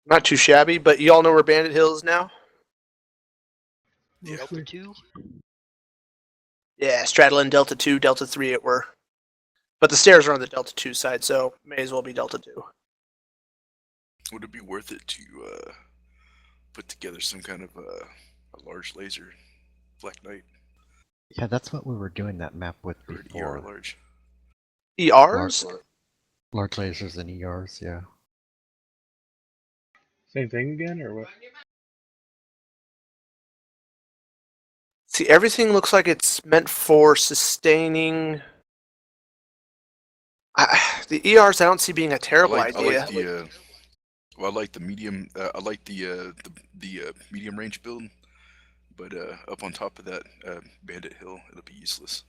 Not too shabby, but you all know where Bandit Hill is now? Delta 2? Yeah, straddling Delta 2, Delta 3 it were. But the stairs are on the Delta 2 side, so may as well be Delta 2. Would it be worth it to put together some kind of a large laser, Black Knight, Yeah, that's what we were doing that map with or an before. ER large? ERs? Large lasers and ERs, yeah. Same thing again, or what? See, everything looks like it's meant for sustaining. The ERs I don't see being a terrible idea. I like the medium. I like the medium range build, but up on top of that, Bandit Hill, it'll be useless.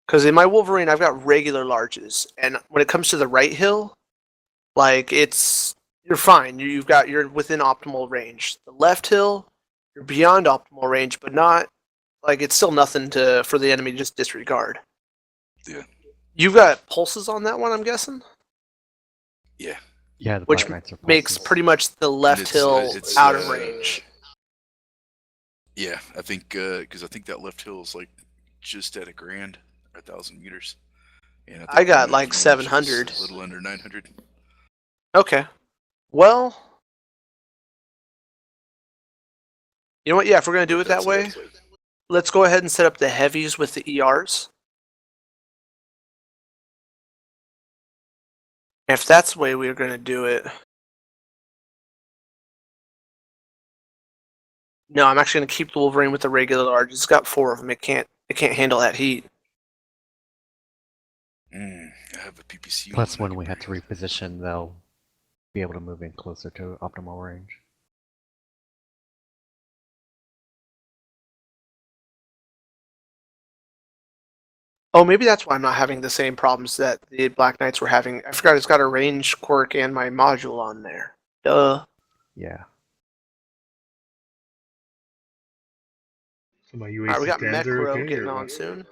Because in my Wolverine, I've got regular larges, and when it comes to the right hill, like you're fine. You're within optimal range. The left hill, you're beyond optimal range, but not like it's still nothing for the enemy to just disregard. Yeah. You've got pulses on that one, I'm guessing. Yeah. Yeah, the Which Black Knights are makes pulses. pretty much the left hill out of range. Yeah, I think because I think that left hill is like just at $1,000 or 1,000 meters. And I got like 700. A little under 900. Okay. Well, you know what? Yeah, if we're gonna do it that way, let's go ahead and set up the heavies with the ERs. If that's the way we're gonna do it. No, I'm actually gonna keep the Wolverine with the regular large. It's got 4 of them. It can't handle that heat. I have a PPC. Plus, when we had to reposition, they'll be able to move in closer to optimal range. Oh, maybe that's why I'm not having the same problems that the Black Knights were having. I forgot it's got a range quirk and my module on there. Duh. Yeah. So my Alright, we got UAC 10s are Mecro okay, getting or on what? soon.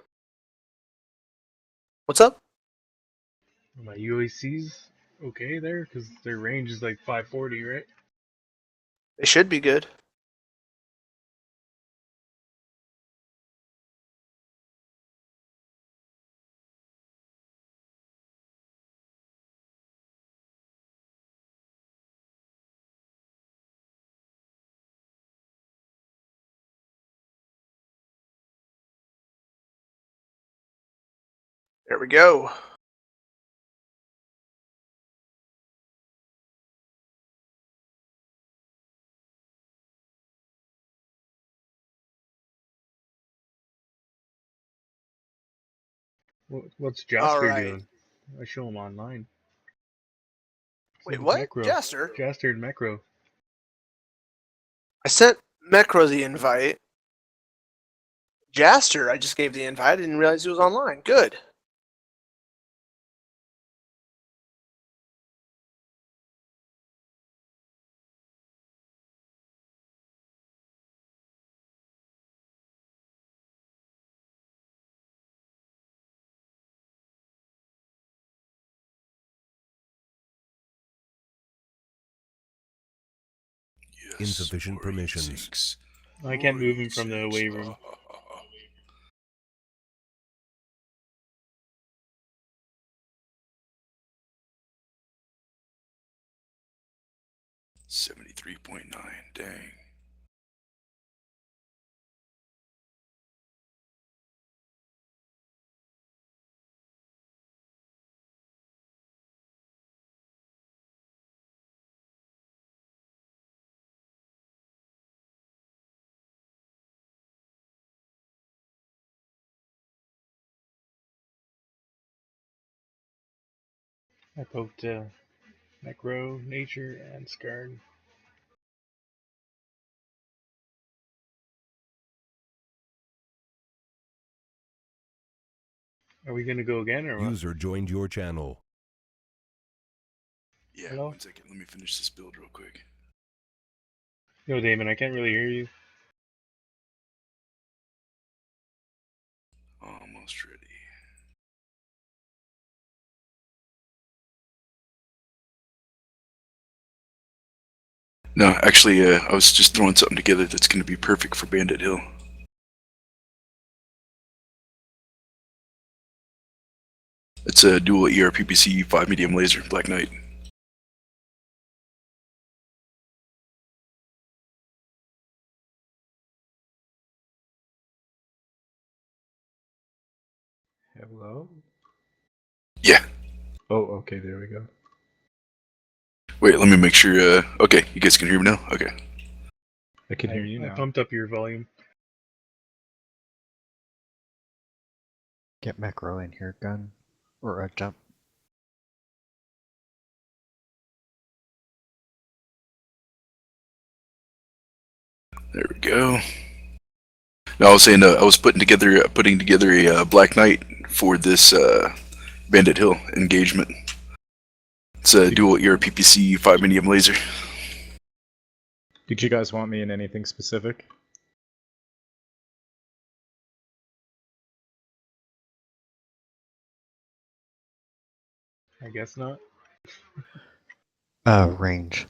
What's up? Are my UACs okay there? Because their range is like 540, right? They should be good. There we go. What's Jaster Alright. doing? I show him online. Wait, what? Mecro. Jaster? Jaster and Mecro. I sent Mecro the invite. Jaster, I just gave the invite. I didn't realize he was online. Good. Yes, Insufficient permissions. I can't move him from the wave room. 73.9. Dang. I poked Mecro, Nature, and Skarn. Are we gonna go again, or what? User joined your channel. Yeah, Hello? 1 second. Let me finish this build real quick. No, Damon, I can't really hear you. Almost ready. No, actually, I was just throwing something together that's going to be perfect for Bandit Hill. It's a dual ERPPC 5 medium laser, Black Knight. Hello? Yeah. Oh, okay, there we go. Wait, let me make sure. Okay, you guys can hear me now? Okay. I can hear you I now. pumped up your volume. Get macro in here, gun. Or a jump. There we go. Now I was saying I was putting together a Black Knight for this Bandit Hill engagement. It's a dual ERPPC 5 medium laser. Did you guys want me in anything specific? I guess not. Range.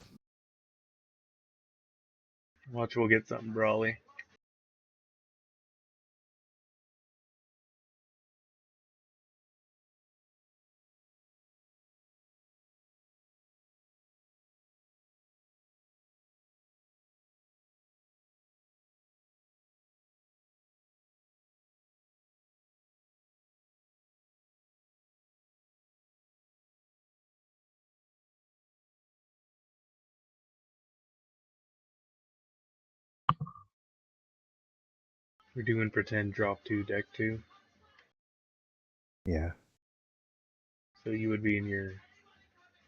Watch, we'll get something brawly. We're doing pretend drop 2, deck 2. Yeah. So you would be in your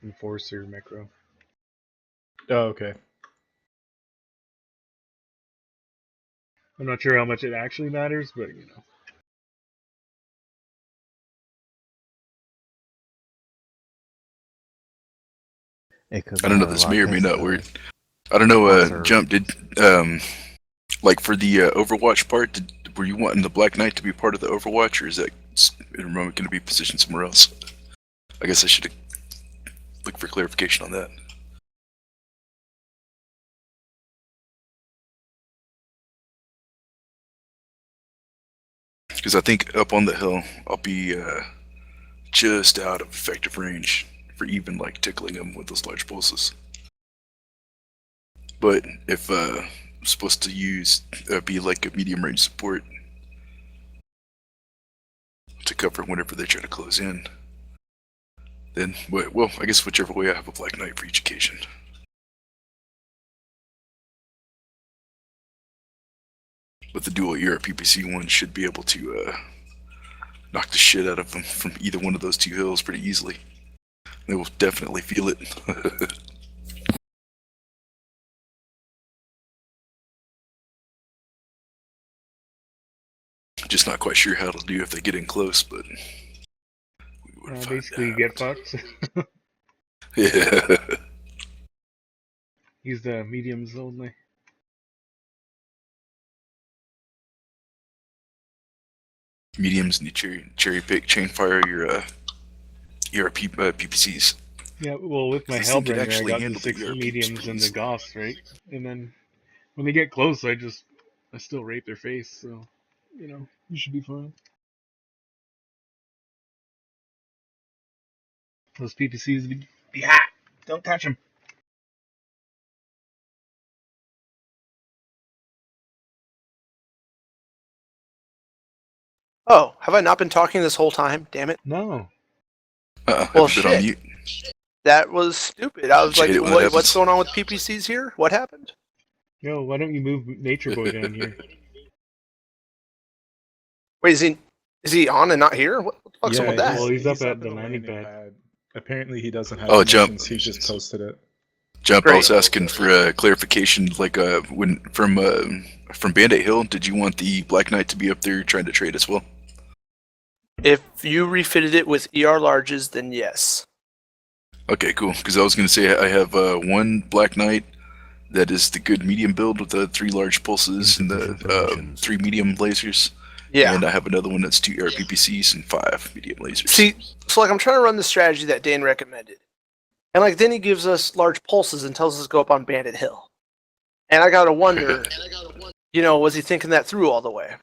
enforcer macro. Oh, okay. I'm not sure how much it actually matters, but you know. It could I don't know. matter a This lot may or may 'cause not the work. I don't know. spots are- Jump did like for the Overwatch part. Were you wanting the Black Knight to be part of the Overwatch, or is that going to be positioned somewhere else? I guess I should look for clarification on that. Because I think up on the hill, I'll be just out of effective range for even like tickling them with those large pulses. But if I'm supposed to use be like a medium range support to cover whenever they try to close in, then well, I guess whichever way I have a Black Knight for each occasion. But the dual ERPPC one should be able to knock the shit out of them from either one of those two hills pretty easily. They will definitely feel it. Just not quite sure how it'll do if they get in close, but we will find Basically, you out. get fucked. Yeah. Use the mediums only. Mediums and you cherry pick chain fire your PPCs. Yeah, well, with my This thing could Hellbringer, I actually got the handle the 6 ERP mediums and the speeds. Goths, right? And then when they get close, I still rape their face, so, you know, you should be fine. Those PPCs be hot! Don't touch them! Oh, have I not been talking this whole time? Damn it. No. Well, Have a bit on shit. mute. That was stupid. I was Did you like, hate it when that what's happens? going on with PPCs here? What happened? Yo, why don't you move Nature Boy down here? Wait, is he on and not here? What the fuck's up with that? Well, he's up at the landing pad. Apparently he doesn't have Oh, Jump. permissions, he just posted it. Jump, I Great. was asking for clarification, like when from Bandit Hill, did you want the Black Knight to be up there trying to trade as well? If you refitted it with ER larges, then yes. Okay, cool. Because I was going to say I have one Black Knight that is the good medium build with the 3 large pulses and the Insufficient permissions. 3 medium lasers. Yeah. And I have another one that's 2 RPPCs and 5 medium lasers. See, so like I'm trying to run the strategy that Dan recommended. And like then he gives us large pulses and tells us to go up on Bandit Hill. And I gotta wonder, was he thinking that through all the way?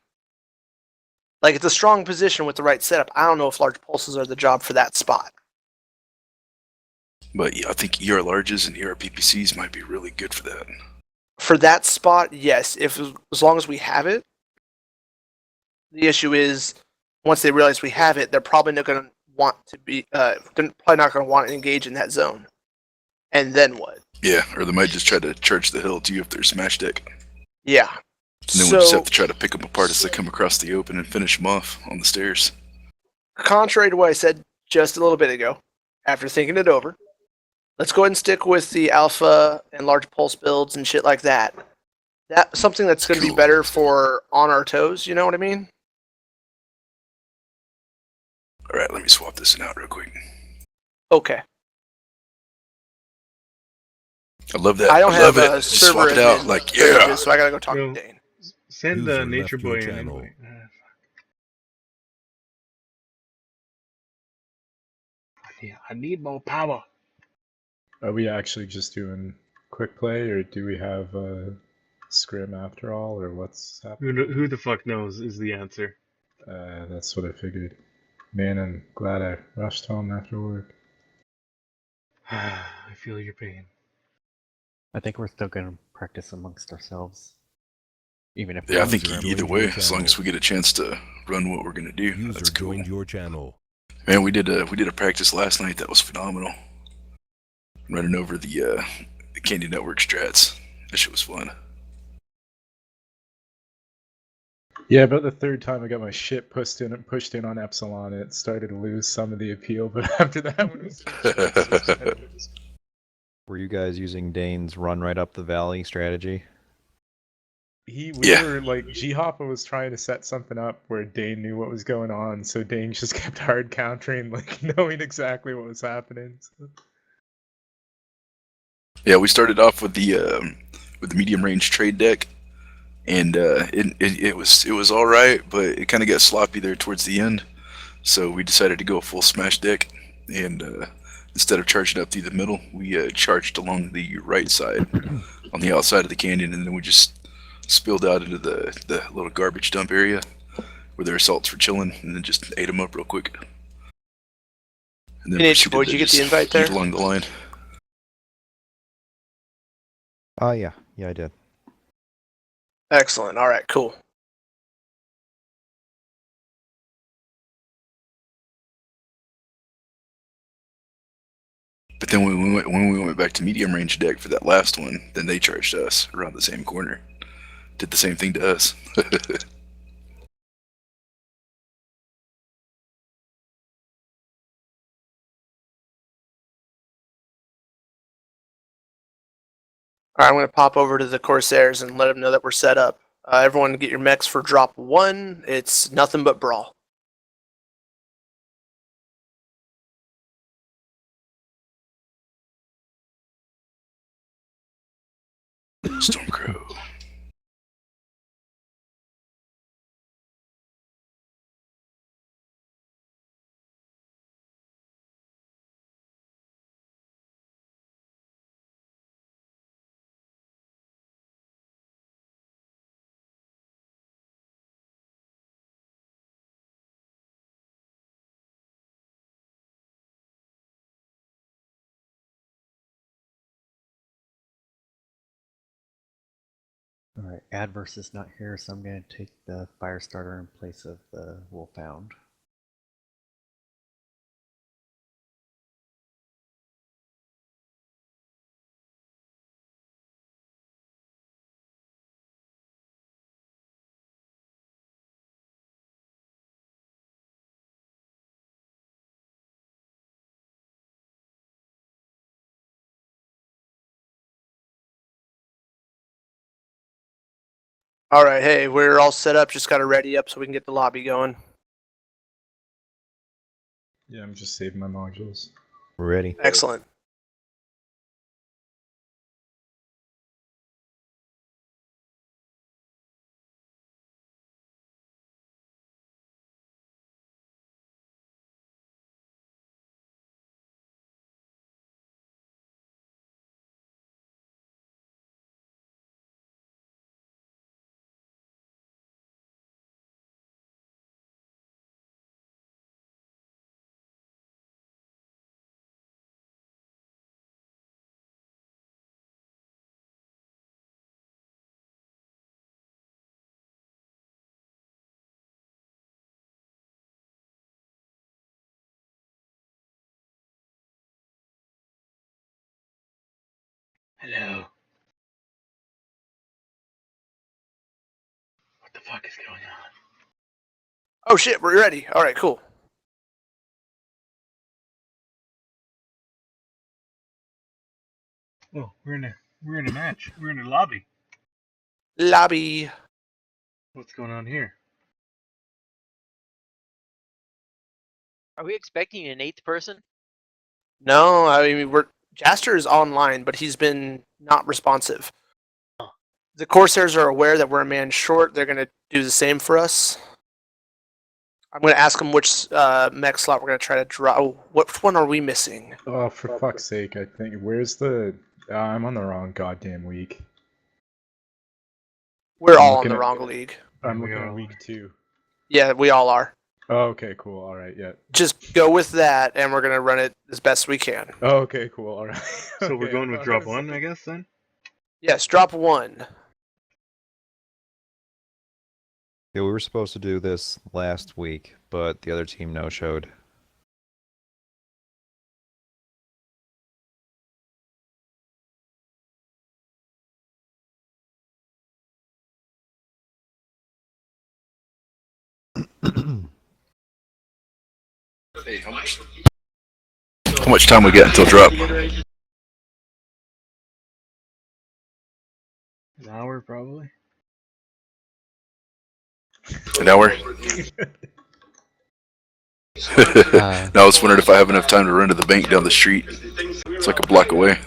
Like, it's a strong position with the right setup. I don't know if large pulses are the job for that spot. But yeah, I think ER larges and ER PPCs might be really good for that. For that spot, yes. As long as we have it. The issue is, once they realize we have it, they're probably not going to want to be. They're probably not going to want to engage in that zone. And then what? Yeah, or they might just try to charge the hill to you if they're smash deck. Yeah. And then we'll just have to try to pick them apart as they come across the open and finish them off on the stairs. Contrary to what I said just a little bit ago, after thinking it over, let's go ahead and stick with the alpha and large pulse builds and shit like that. That's something that's going to be better for on our toes, you know what I mean? Alright, let me swap this one out real quick. Okay. I love that. I don't have it. a Just server swap it out admin like, yeah! privileges, so I gotta go talk Yo. to Dane. Send User Nature left your Boy an channel. invite. Yeah, I need more power. Are we actually just doing quick play, or do we have Skrim after all, or what's happening? Who the fuck knows is the answer. That's what I figured. Man, I'm glad I rushed home after work. I feel your pain. I think we're still gonna practice amongst ourselves. Even if Yeah, I we think User either joined way, your as long channel. as we get a chance to run what we're gonna do, User that's cool. joined your channel. Man, we did a practice last night that was phenomenal. Running over the Candy Network strats. That shit was fun. Yeah, about the third time I got my shit pushed in on Epsilon, it started to lose some of the appeal, but after that one was Were you guys using Dane's run right up the valley strategy? we Yeah. were like, G-Hoppa was trying to set something up where Dane knew what was going on, so Dane just kept hard countering, like knowing exactly what was happening. So. Yeah, we started off with the medium range trade deck, and it was all right, but it kind of got sloppy there towards the end. So we decided to go full smash deck, and instead of charging up through the middle, we charged along the right side on the outside of the canyon, and then we just spilled out into the little garbage dump area where their assaults were chilling, and then just ate them up real quick. And then Hey, Nature proceeded Boy, to did you get the just invite eat there? along the line. Yeah, I did. Excellent. All right, cool. But then when we went back to medium range deck for that last one, then they charged us around the same corner. Did the same thing to us. All right, I'm going to pop over to the Corsairs and let them know that we're set up. Everyone get your mechs for drop 1. It's nothing but brawl. Stormcrow. Alright, Adverse is not here, so I'm gonna take the Firestarter in place of the Wolfhound. All right, hey, we're all set up. Just got to ready up so we can get the lobby going. Yeah, I'm just saving my modules. We're ready. Excellent. Hello. What the fuck is going on? Oh shit, we're ready. All right, cool. Oh, we're in a match. We're in a lobby. Lobby. What's going on here? Are we expecting an 8th person? No, I mean Jaster is online, but he's been not responsive. The Corsairs are aware that we're a man short. They're gonna do the same for us. I'm gonna ask them which mech slot we're gonna try to draw. Oh, which one are we missing? Oh, for fuck's sake! I think where's the? I'm on the wrong goddamn week. We're I'm all on looking the at- wrong league. I'm We looking at are. week 2. Yeah, we all are. Oh, okay, cool. All right, yeah. Just go with that, and we're gonna run it as best we can. Oh, okay, cool. All right. So we're Okay, going I with thought drop it was one, like- I guess then. Yes, drop 1. Yeah, we were supposed to do this last week, but the other team no-showed. Hey, how much time we got until drop? An hour probably. An hour? No, I was wondering if I have enough time to run to the bank down the street. It's like a block away.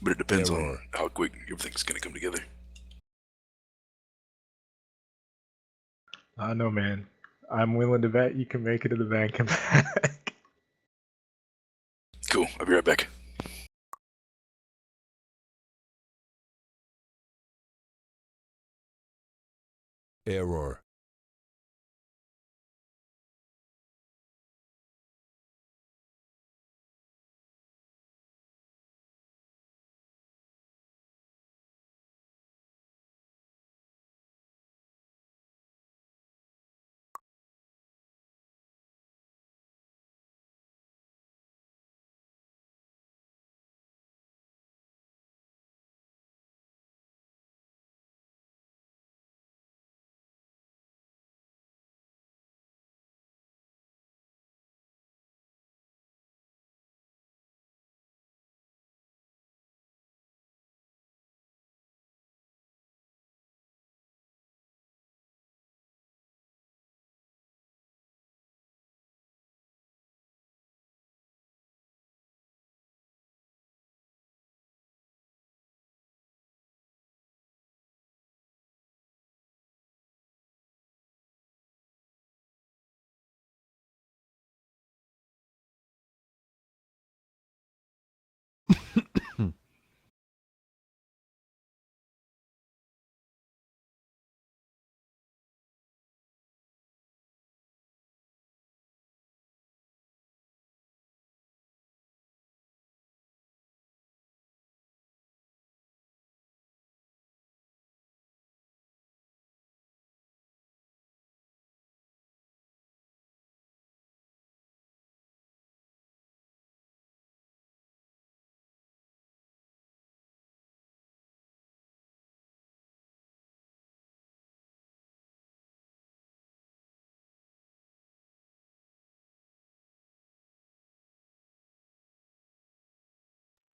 But it depends on how quick everything's gonna come together. I know, man. I'm willing to bet you can make it to the bank and back. Cool, I'll be right back. Error.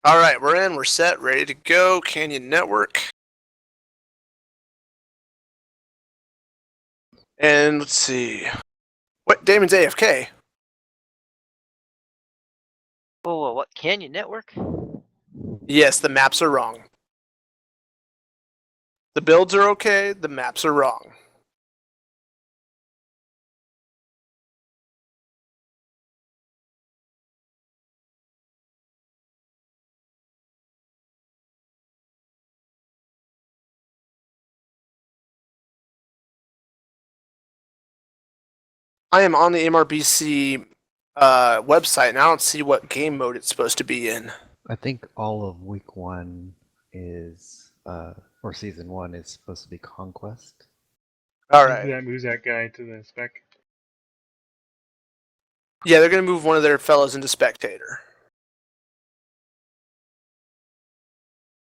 All right, we're in. We're set. Ready to go. Canyon Network. And let's see. What? Damon's AFK. Whoa, what? Canyon Network? Yes, the maps are wrong. The builds are okay. The maps are wrong. I am on the MRBC website, and I don't see what game mode it's supposed to be in. I think all of week 1 is, or season 1 is supposed to be Conquest. All right. Who's that guy to the spec? Yeah, they're going to move one of their fellows into spectator.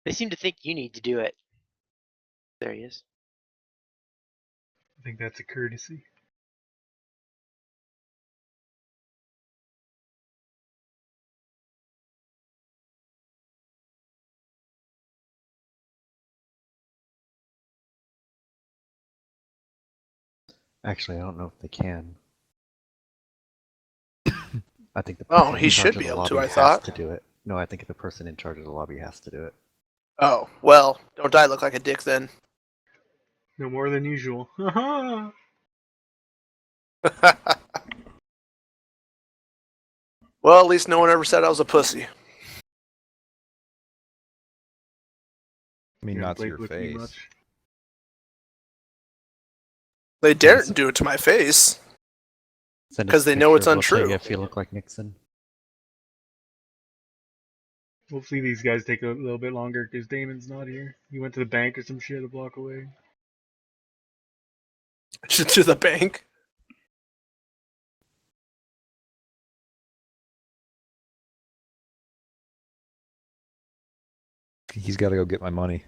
They seem to think you need to do it. There he is. I think that's a courtesy. Actually, I don't know if they can. I think the Oh, person he in charge should of be the able to, lobby I has thought. to do it. No, I think the person in charge of the lobby has to do it. Oh, well, don't I look like a dick then? No more than usual. Haha. Well, at least no one ever said I was a pussy. I mean, You haven't not to played your with me face. much. They daren't do it to my face. Send us 'Cause a they know it's picture, we'll tell you untrue. if you look like Nixon. Hopefully these guys take a little bit longer because Damon's not here. He went to the bank or some shit a block away. To the bank. He's got to go get my money.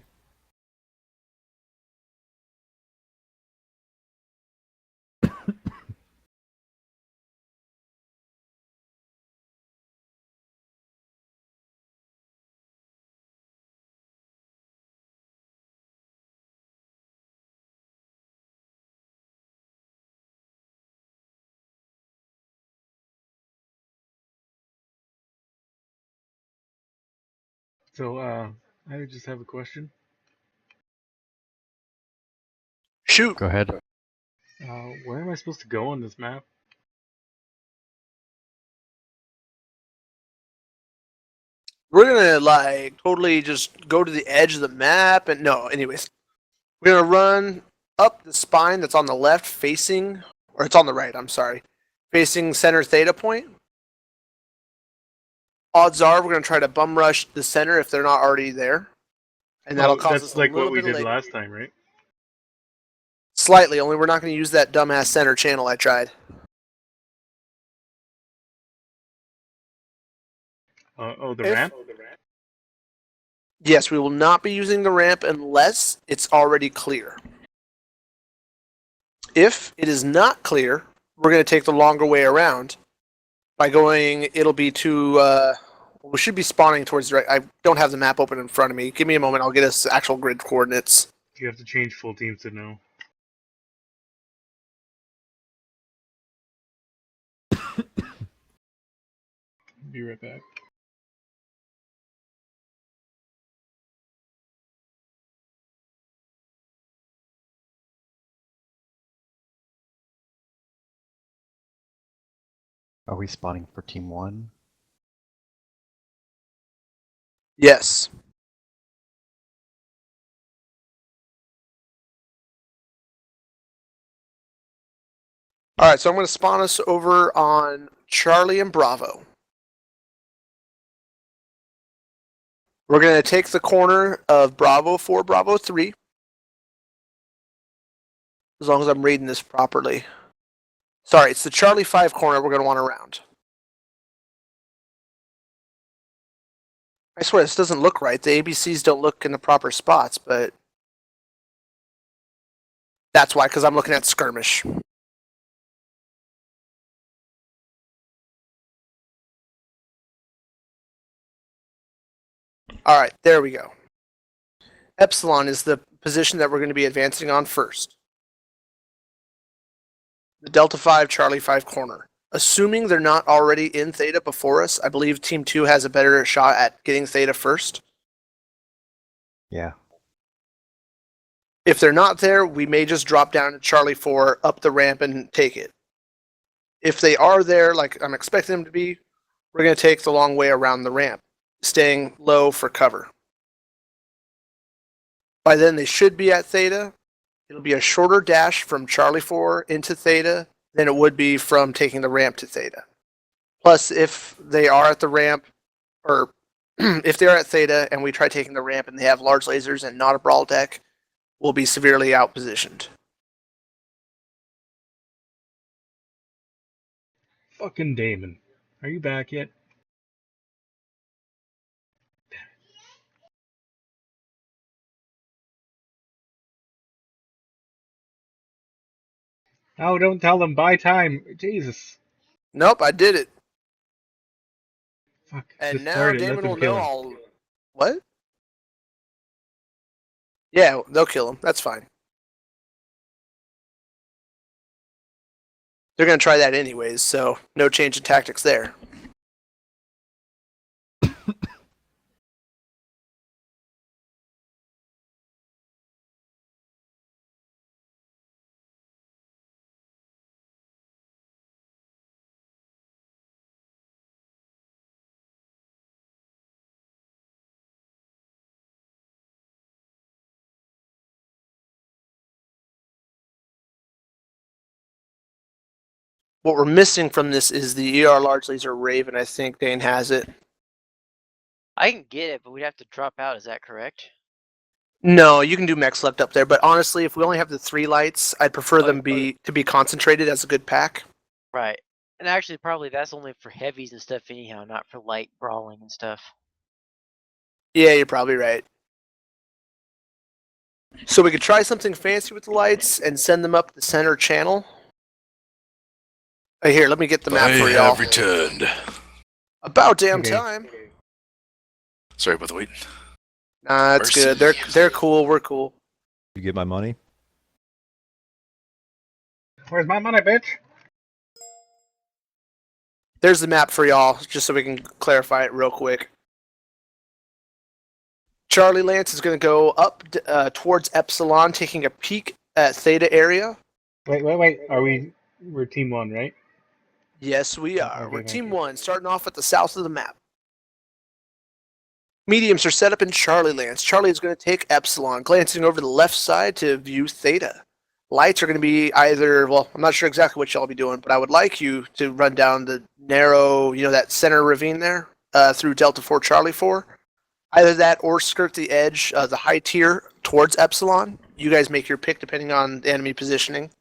So, I just have a question. Shoot. Go ahead. Where am I supposed to go on this map? We're gonna like totally just go to the edge of the map and no, anyways. We're gonna run up the spine that's on the left facing, or it's on the right, I'm sorry, facing center theta point. Odds are we're gonna try to bum rush the center if they're not already there. And that'll cause That's us a like little what we bit of did lag. last time, right? Slightly, only we're not gonna use that dumbass center channel I tried. The If- ramp? Yes, we will not be using the ramp unless it's already clear. If it is not clear, we're going to take the longer way around. By going, it'll be to, we should be spawning towards the right. I don't have the map open in front of me. Give me a moment, I'll get us actual grid coordinates. You have to change full teams to know. Be right back. Are we spawning for team 1? Yes. Alright, so I'm going to spawn us over on Charlie and Bravo. We're going to take the corner of Bravo 4, Bravo 3. As long as I'm reading this properly. Sorry, it's the Charlie 5 corner we're going to want around. I swear this doesn't look right. The ABCs don't look in the proper spots, but that's why, because I'm looking at skirmish. Alright, there we go. Epsilon is the position that we're going to be advancing on first. The Delta 5, Charlie 5 corner. Assuming they're not already in Theta before us, I believe Team 2 has a better shot at getting Theta first. Yeah. If they're not there, we may just drop down to Charlie 4, up the ramp, and take it. If they are there, like I'm expecting them to be, we're going to take the long way around the ramp, staying low for cover. By then, they should be at Theta. It'll be a shorter dash from Charlie 4 into Theta than it would be from taking the ramp to Theta. Plus, if they are at the ramp, or if they're at Theta and we try taking the ramp and they have large lasers and not a brawl deck, we'll be severely outpositioned. Fucking Damon. Are you back yet? Oh, don't tell them. Buy time. Jesus. Nope, I did it. Fuck. And Just now start it. Let Damon them will kill know him. I'll... What? Yeah, they'll kill him. That's fine. They're going to try that anyways, so no change in tactics there. What we're missing from this is the ER large laser Raven. I think Dane has it. I can get it, but we'd have to drop out. Is that correct? No, you can do mech select up there, but honestly, if we only have the 3 lights, I'd prefer them to be concentrated as a good pack. Right. And actually, probably that's only for heavies and stuff anyhow, not for light brawling and stuff. Yeah, you're probably right. So we could try something fancy with the lights and send them up the center channel. Here, let me get the map I for y'all. have returned. About damn Okay. time. Sorry about the wait. Nah, it's good. They're cool. We're cool. You get my money? Where's my money, bitch? There's the map for y'all, just so we can clarify it real quick. Charlie Lance is going to go up towards Epsilon, taking a peek at Theta area. Wait. We're team 1, right? Yes, we are. Okay, We're thank Team you. 1, starting off at the south of the map. Mediums are set up in Charlie Lance. Charlie is going to take Epsilon, glancing over the left side to view Theta. Lights are going to be either, well, I'm not sure exactly what y'all will be doing, but I would like you to run down the narrow, that center ravine there through Delta 4 Charlie 4. Either that or skirt the edge, the high tier towards Epsilon. You guys make your pick depending on the enemy positioning.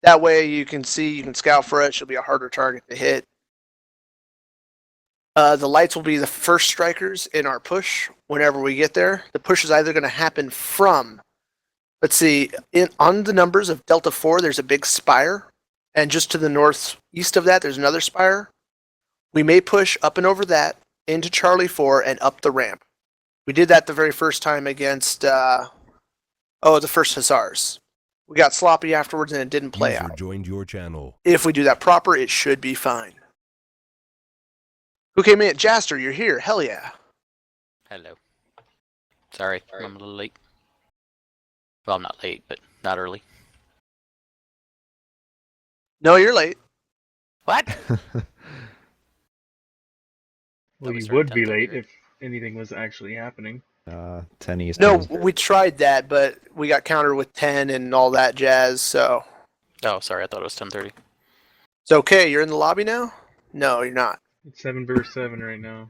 That way you can scout for it. She'll be a harder target to hit. The lights will be the first strikers in our push whenever we get there. The push is either going to happen from, let's see, on the numbers of Delta 4, there's a big spire. And just to the northeast of that, there's another spire. We may push up and over that into Charlie 4 and up the ramp. We did that the very first time against, the first Hussars. We got sloppy afterwards and it didn't play User out. joined your channel. If we do that proper, it should be fine. Who came in? Jaster, you're here. Hell yeah. Hello. Sorry, I'm a little late. Well, I'm not late, but not early. No, you're late. What? Well, we you started would be 10:30, late right? if anything was actually happening. 10 Eastern. No, we tried that, but we got countered with 10 and all that jazz, so. Oh, sorry, I thought it was 10:30. It's okay. You're in the lobby now? No, you're not. It's 7 versus 7 right now.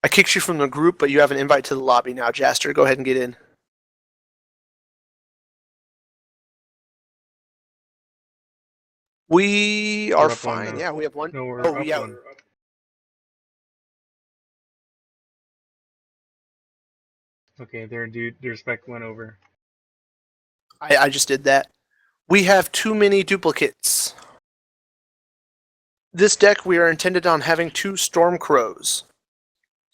I kicked you from the group, but you have an invite to the lobby now, Jaster. Go ahead and get in. We We're are up one fine. now. Yeah, we have one. No, we're Oh, up yeah. one. Okay, their spec went over. I just did that. We have too many duplicates. This deck, we are intended on having 2 Storm Crows.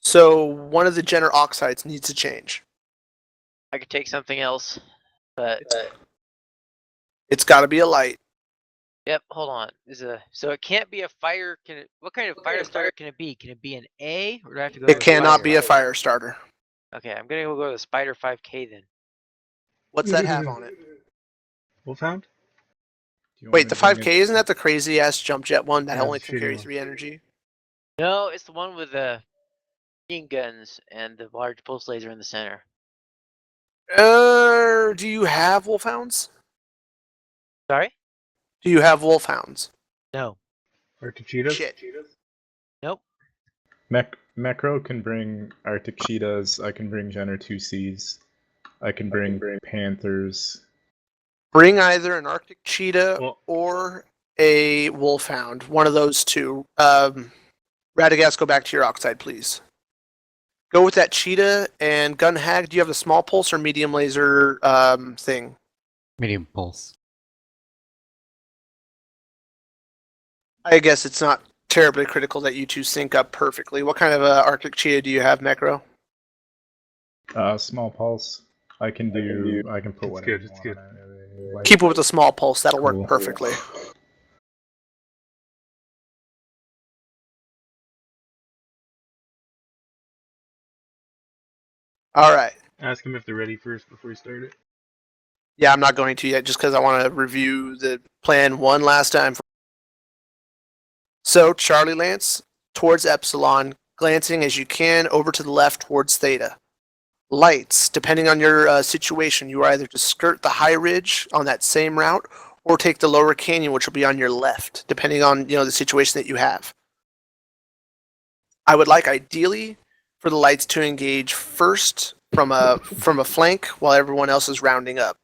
So one of the Jenner Oxides needs to change. I could take something else, but It's got to be a light. yep. Hold on. So it can't be a fire. What kind of fire starter can it be? Can it be an A, or do I have to go? It to cannot be a Spider? fire starter. Okay, I'm gonna go to the Spider 5K then. What's that have on it? Wolfhound? Do you want Wait, me the to bring 5K, it- isn't that the crazy ass jump jet one that Yeah, only the can shitty carry one. 3 energy? No, it's the one with the machine guns and the large pulse laser in the center. Do you have wolfhounds? Sorry? Do you have wolfhounds? No. Or Tachitas? Shit. Nope. Macro can bring Arctic cheetahs. I can bring Jenner 2Cs. I can bring panthers. Bring either an Arctic cheetah Well, or a wolfhound. One of those two. Radagast, go back to your oxide, please. Go with that cheetah and gun hag. Do you have the small pulse or medium laser thing? Medium pulse. I guess it's not terribly critical that you two sync up perfectly. What kind of Arctic cheetah do you have, Necro? Small pulse. I can put It's whatever. good, it's good. Keep it with a small pulse. That'll Cool. work perfectly. All right. Ask him if they're ready first before you start it. Yeah, I'm not going to yet just because I want to review the plan one last time. So, Charlie Lance, towards Epsilon, glancing as you can over to the left towards Theta. Lights, depending on your situation, you are either to skirt the high ridge on that same route or take the lower canyon, which will be on your left, depending on the situation that you have. I would like, ideally, for the lights to engage first from a flank while everyone else is rounding up.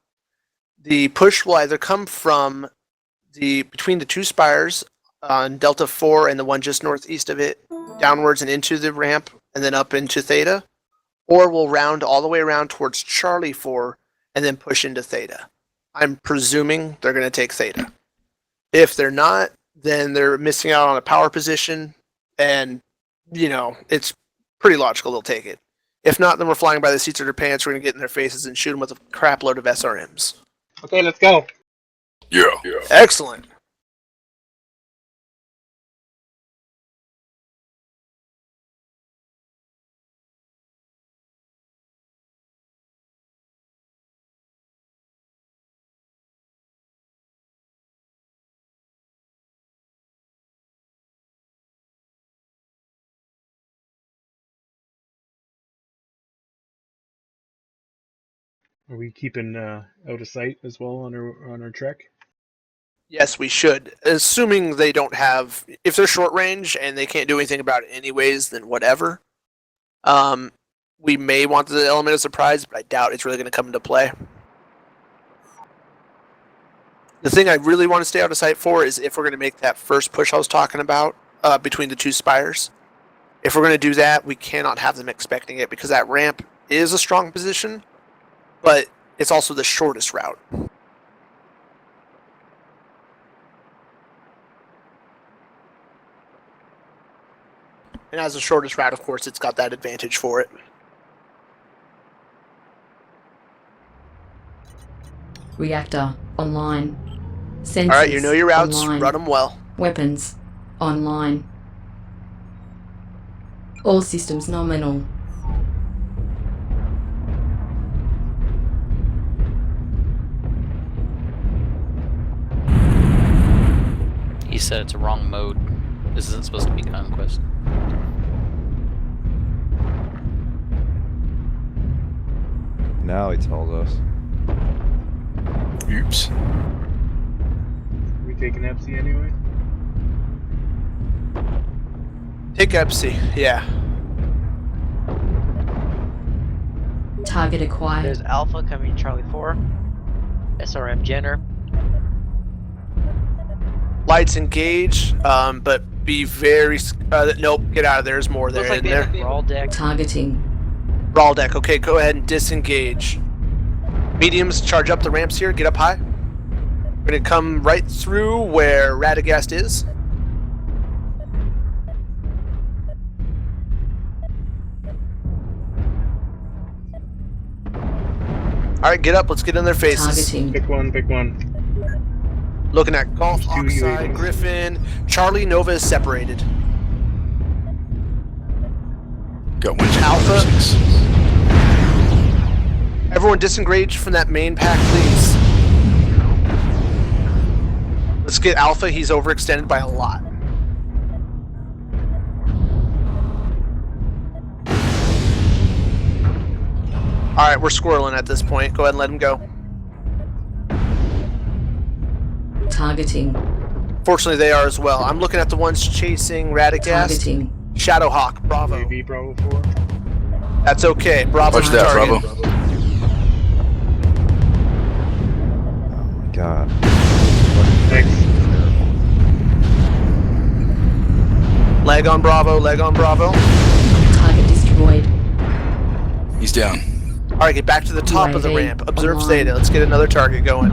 The push will either come from between the two spires on Delta 4 and the one just northeast of it, downwards and into the ramp, and then up into Theta, or we'll round all the way around towards Charlie 4 and then push into Theta. I'm presuming they're going to take Theta. If they're not, then they're missing out on a power position, and, it's pretty logical they'll take it. If not, then we're flying by the seats of their pants, we're going to get in their faces and shoot them with a crap load of SRMs. Okay, let's go. Yeah. Excellent. Are we keeping out of sight as well on our trek? Yes, we should. Assuming they don't have... If they're short range and they can't do anything about it anyways, then whatever. We may want the element of surprise, but I doubt it's really going to come into play. The thing I really want to stay out of sight for is if we're going to make that first push I was talking about between the two spires. If we're going to do that, we cannot have them expecting it because that ramp is a strong position, but it's also the shortest route. And as the shortest route, of course, it's got that advantage for it. Reactor online. Sensors Alright, you know your routes, online. run them well. Weapons online. All systems nominal. He said it's a wrong mode. This isn't supposed to be Conquest. Now he told us. Oops. Are we taking FC anyway? Take Epsi, yeah. Target acquired. There's Alpha coming Charlie 4. SRM Jenner. Lights engage, but be very... nope, get out of there. There's more there. Looks like In they there. have Raw deck. Targeting. Brawl deck. Okay, go ahead and disengage. Mediums, charge up the ramps here. Get up high. We're going to come right through where Radagast is. Alright, get up. Let's get in their faces. Targeting. Pick one. Looking at Golf, Two Oxide, UAVs. Griffin. Charlie, Nova is separated. Got one. Alpha. 6. Everyone disengage from that main pack, please. Let's get Alpha. He's overextended by a lot. Alright, we're squirreling at this point. Go ahead and let him go. Targeting. Fortunately, they are as well. I'm looking at the ones chasing Radagast. Targeting. Shadowhawk, Bravo. UAV Bravo 4. That's okay. Bravo's Watch the that, target. Bravo. Oh my god. Thanks. Leg on Bravo, leg on Bravo. Target destroyed. He's down. Alright, get back to the top of the UAV ramp. Observe online. Zeta. Let's get another target going.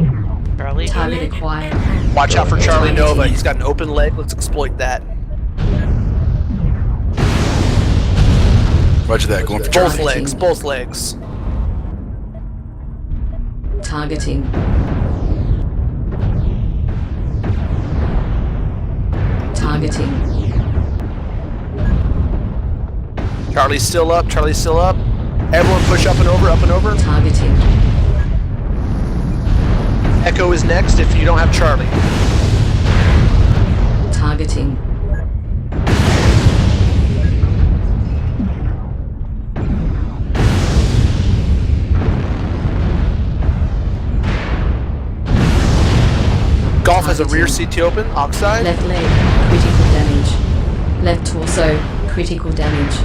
Charlie. Target acquired. Watch out for Charlie Targeting. Nova. He's got an open leg. Let's exploit that. Roger that. Going for Both Charlie. legs, both legs. Targeting. Targeting. Charlie's still up, Charlie's still up. Everyone push up and over, up and over. Targeting. Echo is next if you don't have Charlie. Targeting. Golf has a rear CT open, Oxide. Left leg. Critical damage. Left torso. Critical damage.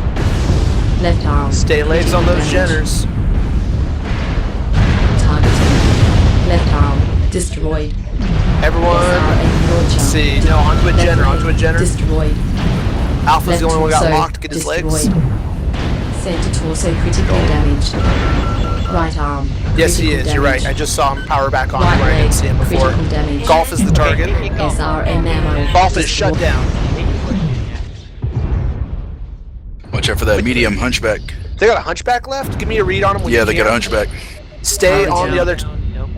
Left arm. Stay legs on those critical damage. Jenners. Targeting. Left arm. Destroyed. Everyone, SRM launcher. let's see. No, onto a Left Jenner, leg. onto a Jenner. Destroyed. Alpha's Left the only one who got torso. locked. Get his legs. Destroyed. Center torso critically damaged. Right arm. Yes, he critical is. You're right. damage. I just saw him power back on Right where I leg. didn't see him before. Critical damage. Golf is the target. SRM ammo. Golf is shut down. Watch out for that medium hunchback. They got a hunchback left? Give me a read on him when Yeah, you they got a can. hunchback. Stay on the other... Nope.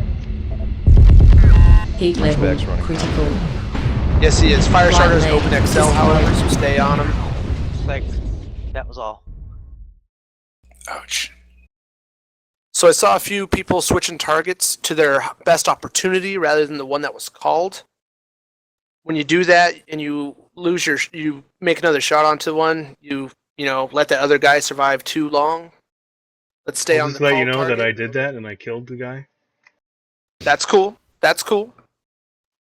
Heat level. Hunchback's running. Critical. Yes, he is. Firestarter is Right open leg. XL, however, so stay on him. Like, that was all. Ouch. So I saw a few people switching targets to their best opportunity rather than the one that was called. When you do that and you lose you make another shot onto one, you know, let that other guy survive too long. Let's stay I'll on just the let call you know target. that I did that and I killed the guy. That's cool. That's cool.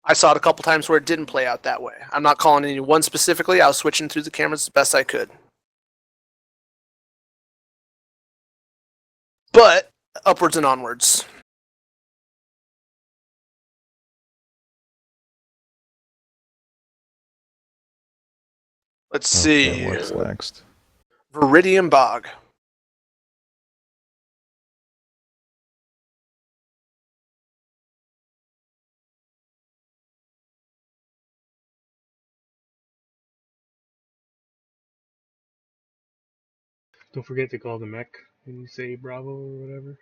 I saw it a couple times where it didn't play out that way. I'm not calling anyone specifically. I was switching through the cameras as best I could. But upwards and onwards. Let's Okay, see. what's next? Viridian Bog. Don't forget to call the mech when you say Bravo or whatever.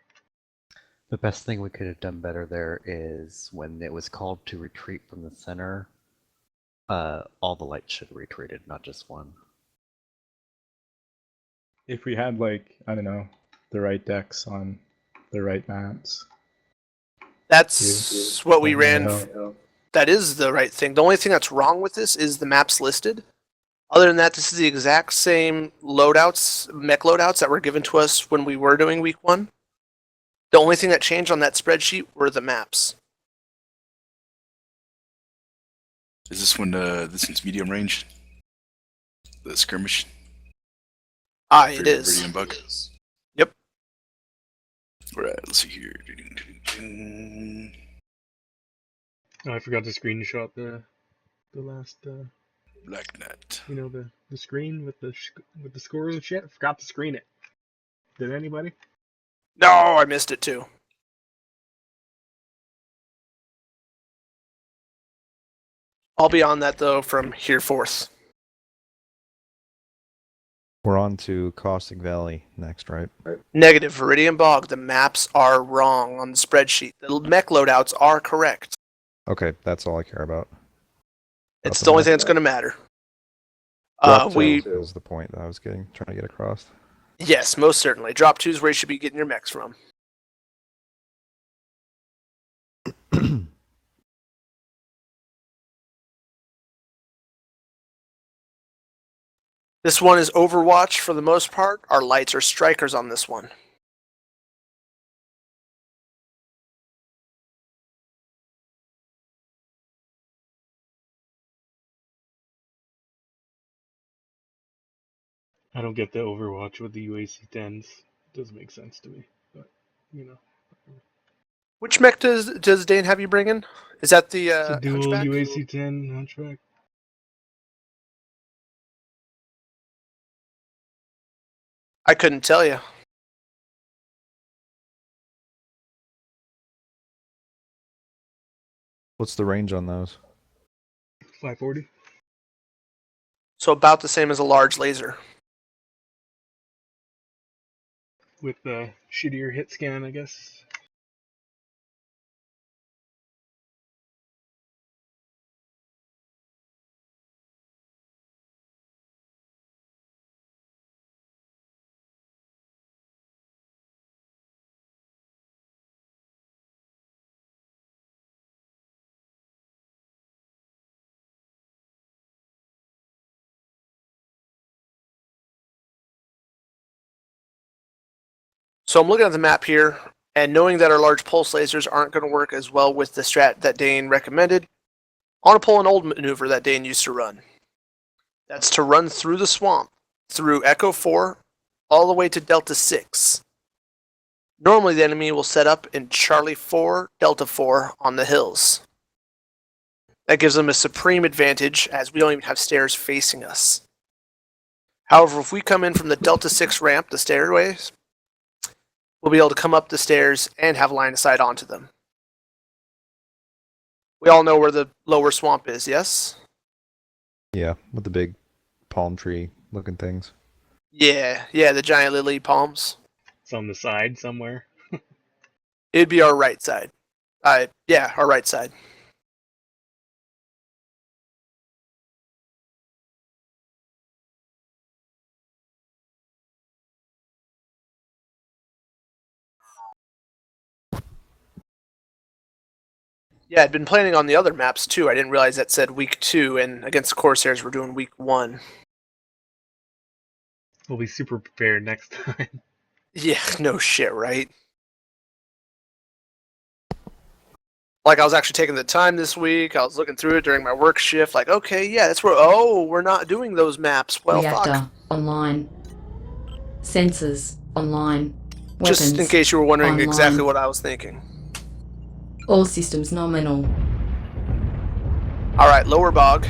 The best thing we could have done better there is when it was called to retreat from the center, all the lights should have retreated, not just one. If we had, like, I don't know, the right decks on the right maps. That's what we ran. Yeah. That is the right thing. The only thing that's wrong with this is the maps listed. Other than that, this is the exact same loadouts, mech loadouts that were given to us when we were doing week 1. The only thing that changed on that spreadsheet were the maps. Is this one, this one's medium range? The skirmish? Ah, it is. Viridian Bug? Yep. Alright, let's see here. Oh, I forgot to screenshot the last Black Knight. you know the screen with the scores and shit. I forgot to screen it. Did anybody? No, I missed it too. I'll be on that though from here forth. We're on to Caustic Valley next, right? Negative, Viridian Bog. The maps are wrong on the spreadsheet. The mech loadouts are correct. Okay, that's all I care about. It's Nothing the only else. thing that's going to matter. Drop We two is the point that I was trying to get across. Yes, most certainly. Drop 2 is where you should be getting your mechs from. This one is Overwatch for the most part. Our lights are strikers on this one. I don't get the Overwatch with the UAC 10s. It doesn't make sense to me, but you know. Which mech does Dane have you bringing? Is that the It's a dual Hunchback? UAC 10 Hunchback. I couldn't tell you. What's the range on those? 540. So about the same as a large laser. With the shittier hit scan, I guess. So I'm looking at the map here, and knowing that our large pulse lasers aren't going to work as well with the strat that Dane recommended, I want to pull an old maneuver that Dane used to run. That's to run through the swamp, through Echo 4, all the way to Delta 6. Normally the enemy will set up in Charlie 4, Delta 4 on the hills. That gives them a supreme advantage as we don't even have stairs facing us. However, if we come in from the Delta 6 ramp, the stairways, we'll be able to come up the stairs and have line of sight onto them. We all know where the lower swamp is, yes? Yeah, with the big palm tree looking things. Yeah, the giant lily palms. It's on the side somewhere. It'd be our right side. Yeah, our right side. Yeah, I'd been planning on the other maps too. I didn't realize that said week 2, and against the Corsairs we're doing week 1. We'll be super prepared next time. Yeah, no shit, right? Like, I was actually taking the time this week. I was looking through it during my work shift. Like, okay, yeah, that's where. Oh, we're not doing those maps. Well, Reactor fuck. online. Sensors online. Weapons Just in case you were wondering online. exactly what I was thinking. All systems nominal. All right, lower bog.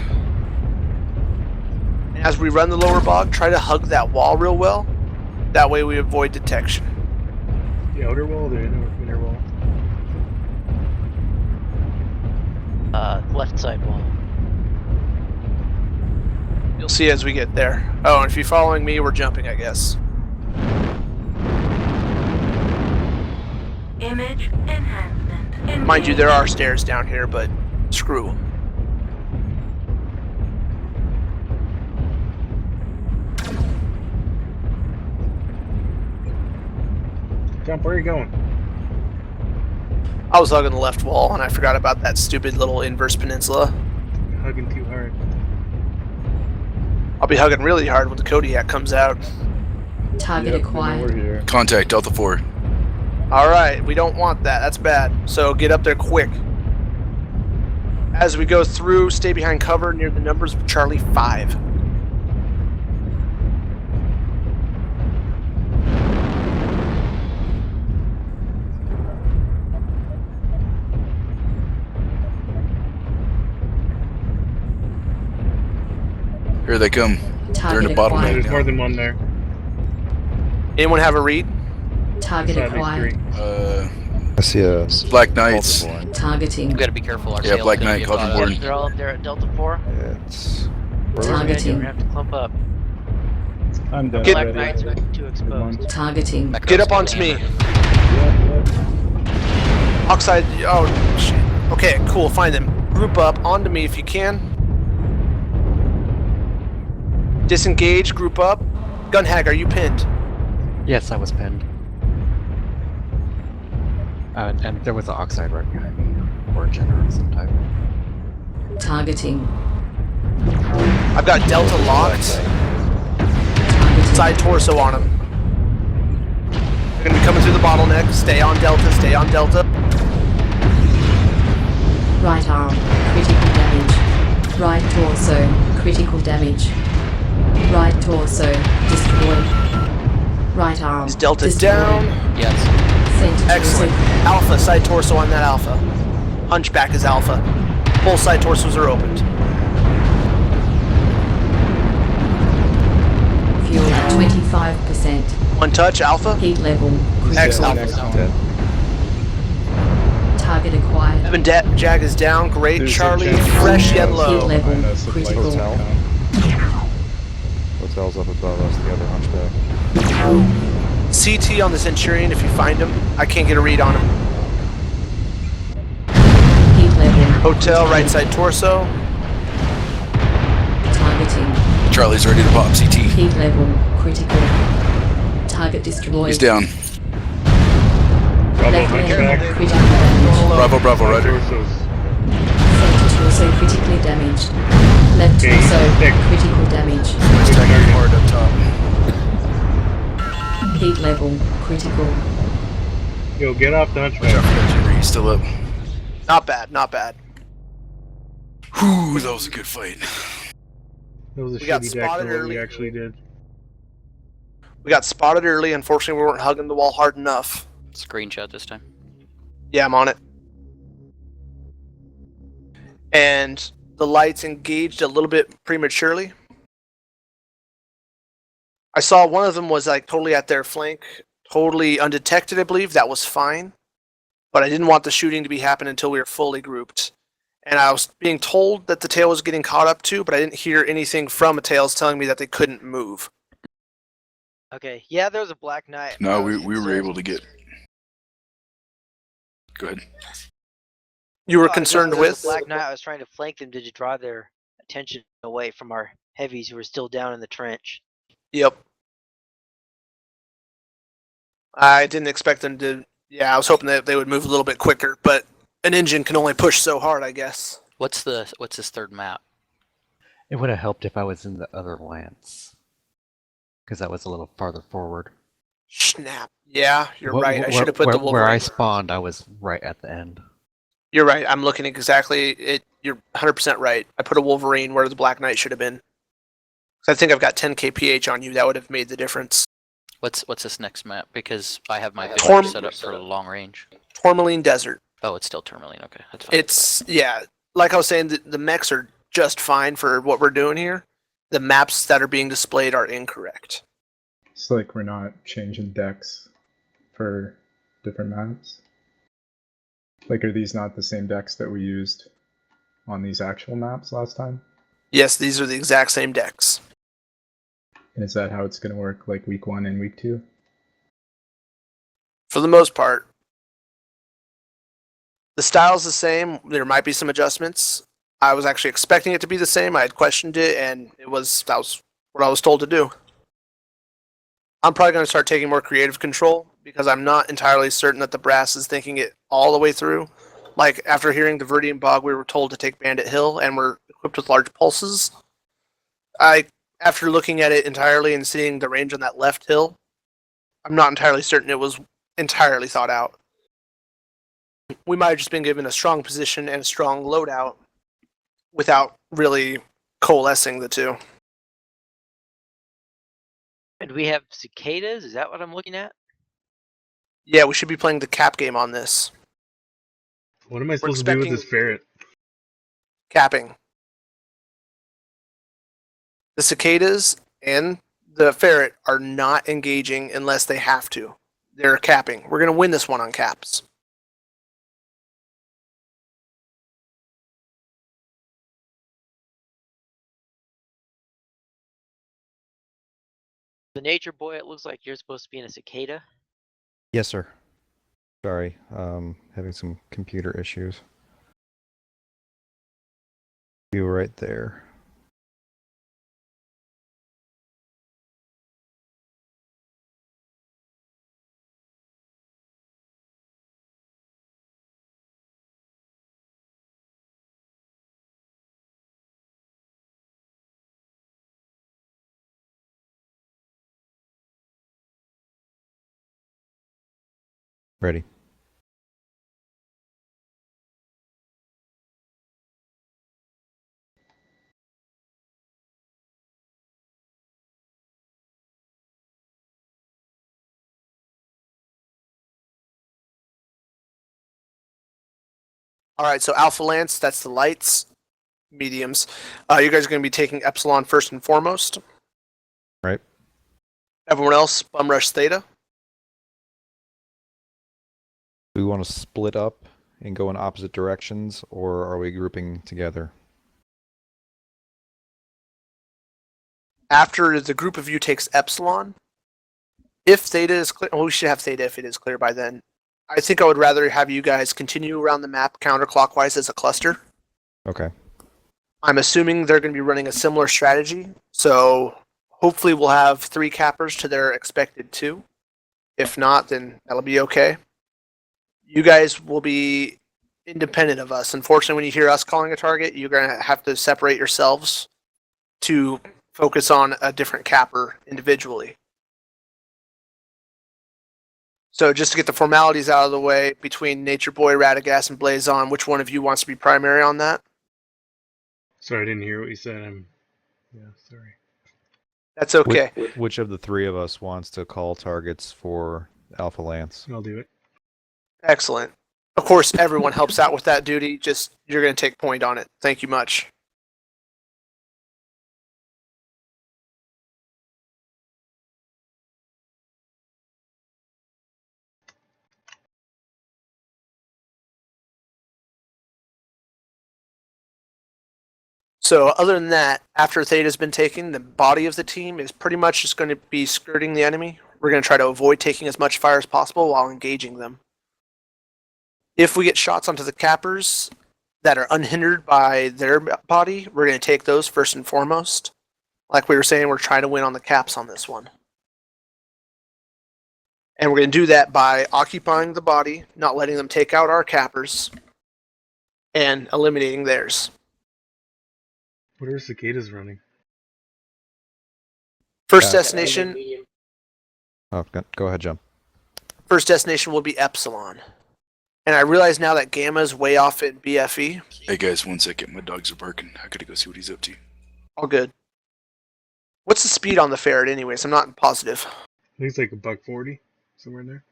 And as we run the lower bog, try to hug that wall real well. That way we avoid detection. The outer wall, the inner wall. Left side wall. You'll see as we get there. Oh, and if you're following me, we're jumping, I guess. Image enhancement. Mind you, there are stairs down here, but screw 'em. Jump, where are you going? I was hugging the left wall, and I forgot about that stupid little inverse peninsula. You're hugging too hard. I'll be hugging really hard when the Kodiak comes out. Target Yep, I know acquired. we're here. Contact Delta 4. Alright, we don't want that. That's bad. So get up there quick. As we go through, stay behind cover near the numbers of Charlie 5. Here they come. They're in Target the bottom acquired. right There's more now. than one there. Anyone have a read? Target Beside me, acquired. I see a Black Knights. Alderborn. Targeting. We gotta be careful. Our Yeah, sail's Black gonna Knight, get Cauldron caught Born. up. They're all up there at Delta 4. It's What are we gonna do? Targeting. We're gonna have to clump up. I'm done Get- Black already. Knights are too exposed. Targeting. Echo's Get up gonna onto me. hammer. Oxide. Oh, shit. Okay, cool. Find them. Group up. Onto me if you can. Disengage. Group up. Gunhag, are you pinned? Yes, I was pinned. And there was an oxide right behind me, or a generator of some type. Targeting. I've got Delta locked. Targeting. Side torso on him. They're gonna be coming through the bottleneck. Stay on Delta. Stay on Delta. Right arm. Critical damage. Right torso. Critical damage. Right torso destroyed. Right arm Is Delta destroyed. down? Yes. Center Excellent. torso. Alpha, side torso on that Alpha. Hunchback is Alpha. Both side torsos are opened. Fuel at 25%. One touch, Alpha. Heat level He's critical. Excellent. dead, next one. Dead. Target acquired. Evan Jag is down. Great, There's a Charlie. general Fresh yet house low. Heat level behind us with lights critical. that Hotel. come. Hotel's up above us, the other hunchback. CT on the Centurion if you find him. I can't get a read on him. Heat level. Hotel, right side torso. Targeting. Charlie's ready to pop CT. Heat level critical. Target destroyed. He's down. Bravo, Left leg hunchback. critical damage. Bravo, bravo, Side Roger. torsos. Center torso critically damaged. Left Okay, torso stick. critical damage. Let's take our card up top. Heat level critical. Yo, get off the Watch hunchback. out for that Henry. He's still up. Not bad, not bad. Whew, that was a good fight. That was a We got shitty deck spotted for what early. we actually did. We got spotted early. Unfortunately, we weren't hugging the wall hard enough. Screenshot this time. Yeah, I'm on it. And the lights engaged a little bit prematurely. I saw one of them was like totally at their flank, totally undetected, I believe. That was fine. But I didn't want the shooting to be happening until we were fully grouped. And I was being told that the tail was getting caught up too, but I didn't hear anything from a tails telling me that they couldn't move. Okay, yeah, there was a Black Knight. No, I we was were concerned. able to get. Go ahead. You were Yeah, concerned there was with? a Black Knight. I was trying to flank them to draw their attention away from our heavies who were still down in the trench. Yep. I didn't expect them to. Yeah, I was hoping that they would move a little bit quicker, but an engine can only push so hard, I guess. What's this third map? It would have helped if I was in the other lance, because that was a little farther forward. Snap. Yeah, you're Wh- right. I wh- should have put where, the where Wolverine. I spawned, I was right at the end. You're right. I'm looking exactly. You're 100% right. I put a Wolverine where the Black Knight should have been. 'Cause I think I've got 10 kph on you. That would have made the difference. What's this next map? Because I have my Torm- Victor set up for long range. Tourmaline Desert. Oh, it's still Tourmaline. Okay, that's fine. It's, yeah, like I was saying, the mechs are just fine for what we're doing here. The maps that are being displayed are incorrect. It's like we're not changing decks for different maps. Like, are these not the same decks that we used on these actual maps last time? Yes, these are the exact same decks. And is that how it's going to work, like week 1 and week 2? For the most part. The style's the same. There might be some adjustments. I was actually expecting it to be the same. I had questioned it, and that was what I was told to do. I'm probably going to start taking more creative control because I'm not entirely certain that the brass is thinking it all the way through. Like, after hearing the Viridian Bog, we were told to take Bandit Hill, and we're equipped with large pulses. After looking at it entirely and seeing the range on that left hill, I'm not entirely certain it was entirely thought out. We might have just been given a strong position and a strong loadout without really coalescing the two. And we have cicadas. Is that what I'm looking at? Yeah, we should be playing the cap game on this. What am I supposed to do with this ferret? Capping. The cicadas and the ferret are not engaging unless they have to. They're capping. We're going to win this one on caps. The nature boy, it looks like you're supposed to be in a cicada. Yes, sir. Sorry, having some computer issues. You were right there. Ready. All right, so Alpha Lance, that's the lights, mediums. You guys are going to be taking Epsilon first and foremost. Right. Everyone else, Bum Rush Theta. Do we want to split up and go in opposite directions, or are we grouping together? After the group of you takes Epsilon, if Theta is clear, well, we should have Theta if it is clear by then. I think I would rather have you guys continue around the map counterclockwise as a cluster. Okay. I'm assuming they're going to be running a similar strategy, so hopefully we'll have 3 cappers to their expected 2. If not, then that'll be okay. You guys will be independent of us. Unfortunately, when you hear us calling a target, you're going to have to separate yourselves to focus on a different capper individually. So just to get the formalities out of the way, between Nature Boy, Radagast, and Blazon, which one of you wants to be primary on that? Sorry, I didn't hear what you said. Yeah, sorry. That's okay. Which of the 3 of us wants to call targets for Alpha Lance? I'll do it. Excellent. Of course, everyone helps out with that duty. Just, you're going to take point on it. Thank you much. So other than that, after Theta's been taken, the body of the team is pretty much just going to be skirting the enemy. We're going to try to avoid taking as much fire as possible while engaging them. If we get shots onto the cappers that are unhindered by their body, we're going to take those first and foremost. Like we were saying, we're trying to win on the caps on this one. And we're going to do that by occupying the body, not letting them take out our cappers, and eliminating theirs. What are cicadas running? First destination. Oh, go ahead, Jump. First destination will be Epsilon. And I realize now that Gamma is way off at BFE. Hey guys, 1 second. My dogs are barking. I gotta go see what he's up to. All good. What's the speed on the ferret anyways? I'm not positive. I think it's like $140, somewhere in there.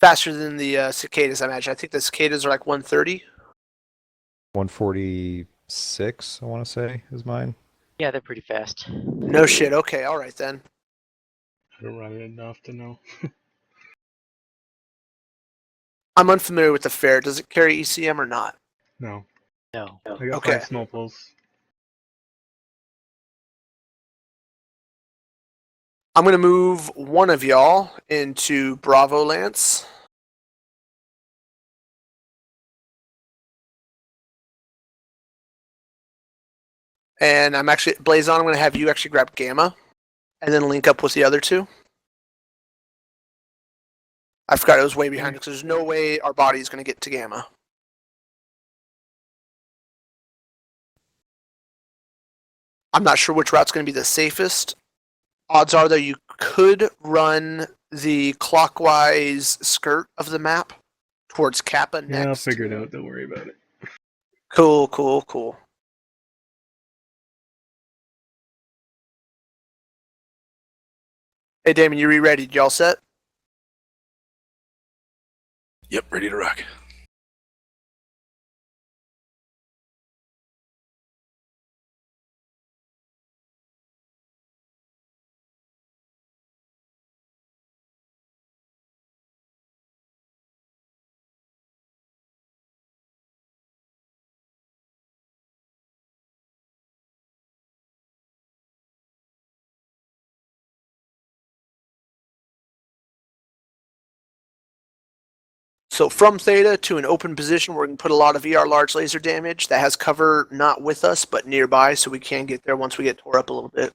Faster than the cicadas, I imagine. I think the cicadas are like 130. 146, I want to say, is mine. Yeah, they're pretty fast. No shit. Okay, all right then. I don't run it enough to know. I'm unfamiliar with the ferret. Does it carry ECM or not? No. No. I got Okay. 5 small pulse. I'm going to move one of y'all into Bravo Lance. And I'm actually, Blazon, I'm going to have you actually grab Gamma and then link up with the other 2. I forgot it was way behind because there's no way our body is going to get to Gamma. I'm not sure which route's going to be the safest. Odds are, though, you could run the clockwise skirt of the map towards Kappa next. Yeah, I'll figure it out. Don't worry about it. Cool, cool, cool. Hey, Damon, you ready? Y'all set? Yep, ready to rock. So from Theta to an open position where we can put a lot of ER large laser damage that has cover not with us but nearby, so we can get there once we get tore up a little bit.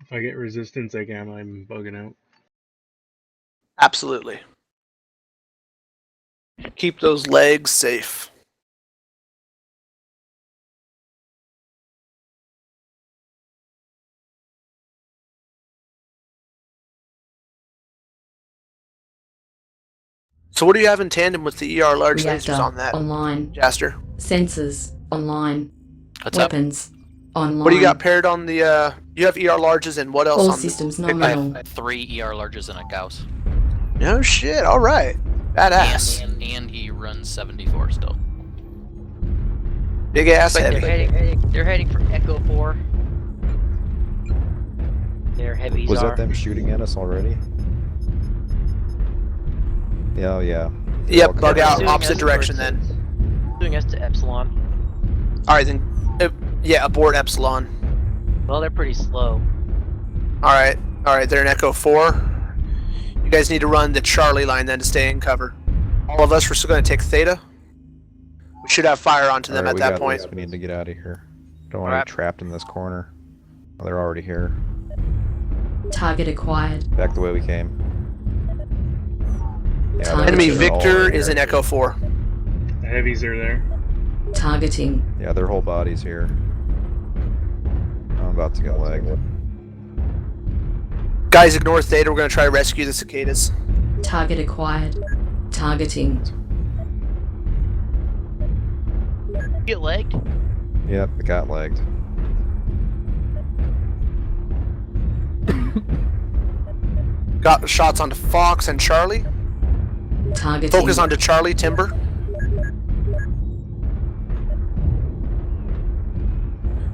If I get resistance like Gamma, I'm bugging out. Absolutely. Keep those legs safe. So what do you have in tandem with the ER large Reactor lasers on that, online. Jaster? Sensors online. What's up? Weapons. Online. What do you got paired on the, you have ER larges and what else All on systems the... I nominal. have 3 ER larges and a Gauss. No shit, alright. Badass. And he runs 74 still. Big ass Looks like heavy. they're heading for Echo 4. Their heavies Was are. that them shooting at us already? Yeah, yeah. They're Yep, all bug covered. out, Doing opposite us direction towards- then. Doing us to Epsilon. Alright then, yeah, abort Epsilon. Well, they're pretty slow. Alright, they're in Echo 4. You guys need to run the Charlie line then to stay in cover. All of us, we're still going to take Theta. We should have fire onto them Alright, at we that got point. this. We need to get out of here. Don't want Alright. to be trapped in this corner. Oh, they're already here. Target acquired. Back the way we came. Yeah, Target. Enemy they're all Victor right is here. in Echo 4. The heavies are there. Targeting. Yeah, their whole body's here. I'm about to get lagged. Guys, ignore Theta. We're going to try to rescue the cicadas. Target acquired. Targeting. Get legged? Yep, it got lagged. Got shots onto Fox and Charlie. Targeting. Focus onto Charlie, Timber.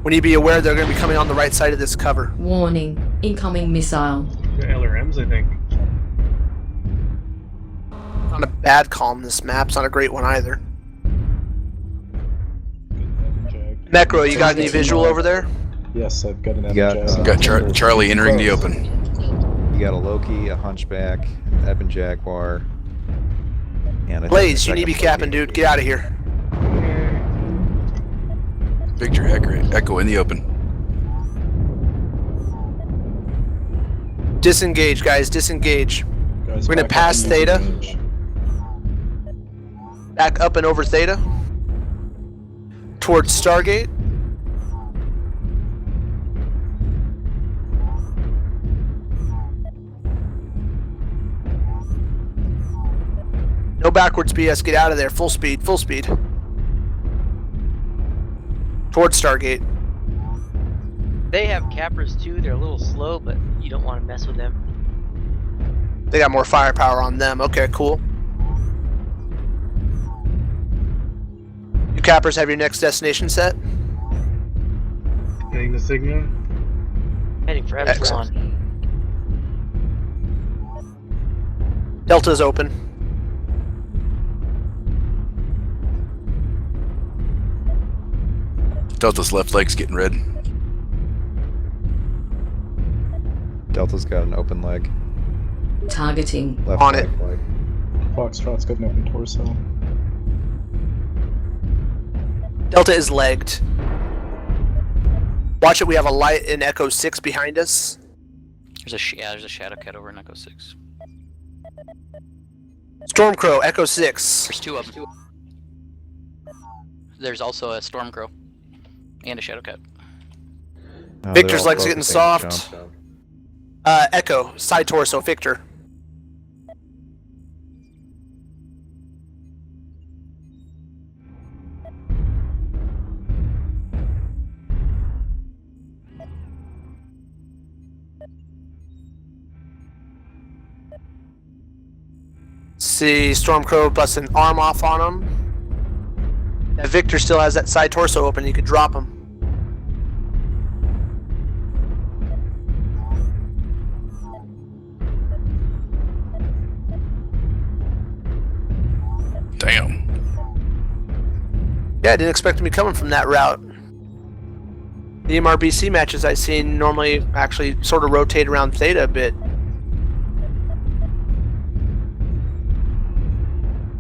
We need to be aware they're going to be coming on the right side of this cover. Warning. Incoming missile. The LRMs, I think. Not a bad call on this map. It's not a great one either. Necro, you got any visual over there? Yes, I've got an You got, energizer. Got Charlie entering the open. You got a Loki, a Hunchback, Ebon Jaguar, and a Blaze, you second need to be Loki. capping, dude. Get out of here. Victor Echo in the open. Disengage, guys. Disengage. Guys, We're gonna back up pass and use Theta. range. Back up and over Theta. Towards Stargate. No backwards BS. Get out of there. Full speed. Full speed. Towards Stargate. They have cappers too. They're a little slow, but you don't want to mess with them. They got more firepower on them. Okay, cool. You cappers have your next destination set? Getting the signal. Heading for Excellent. Epsilon. Delta's open. Delta's left leg's getting red. Delta's got an open leg. Targeting. Left On leg, it. leg. Foxtrot's got an open torso. Delta is legged. Watch it, we have a light in Echo 6 behind us. There's a Shadow Cat over in Echo 6. Stormcrow, Echo 6. There's 2 of them. There's also a Stormcrow and a Shadow Cat. Oh, Victor's they're all legs getting focusing. soft. Jump. Echo, side torso, Victor. See, Stormcrow busts an arm off on him. That Victor still has that side torso open, you could drop him. Damn. Yeah, I didn't expect him to be coming from that route. The MRBC matches I've seen normally actually sort of rotate around Theta a bit.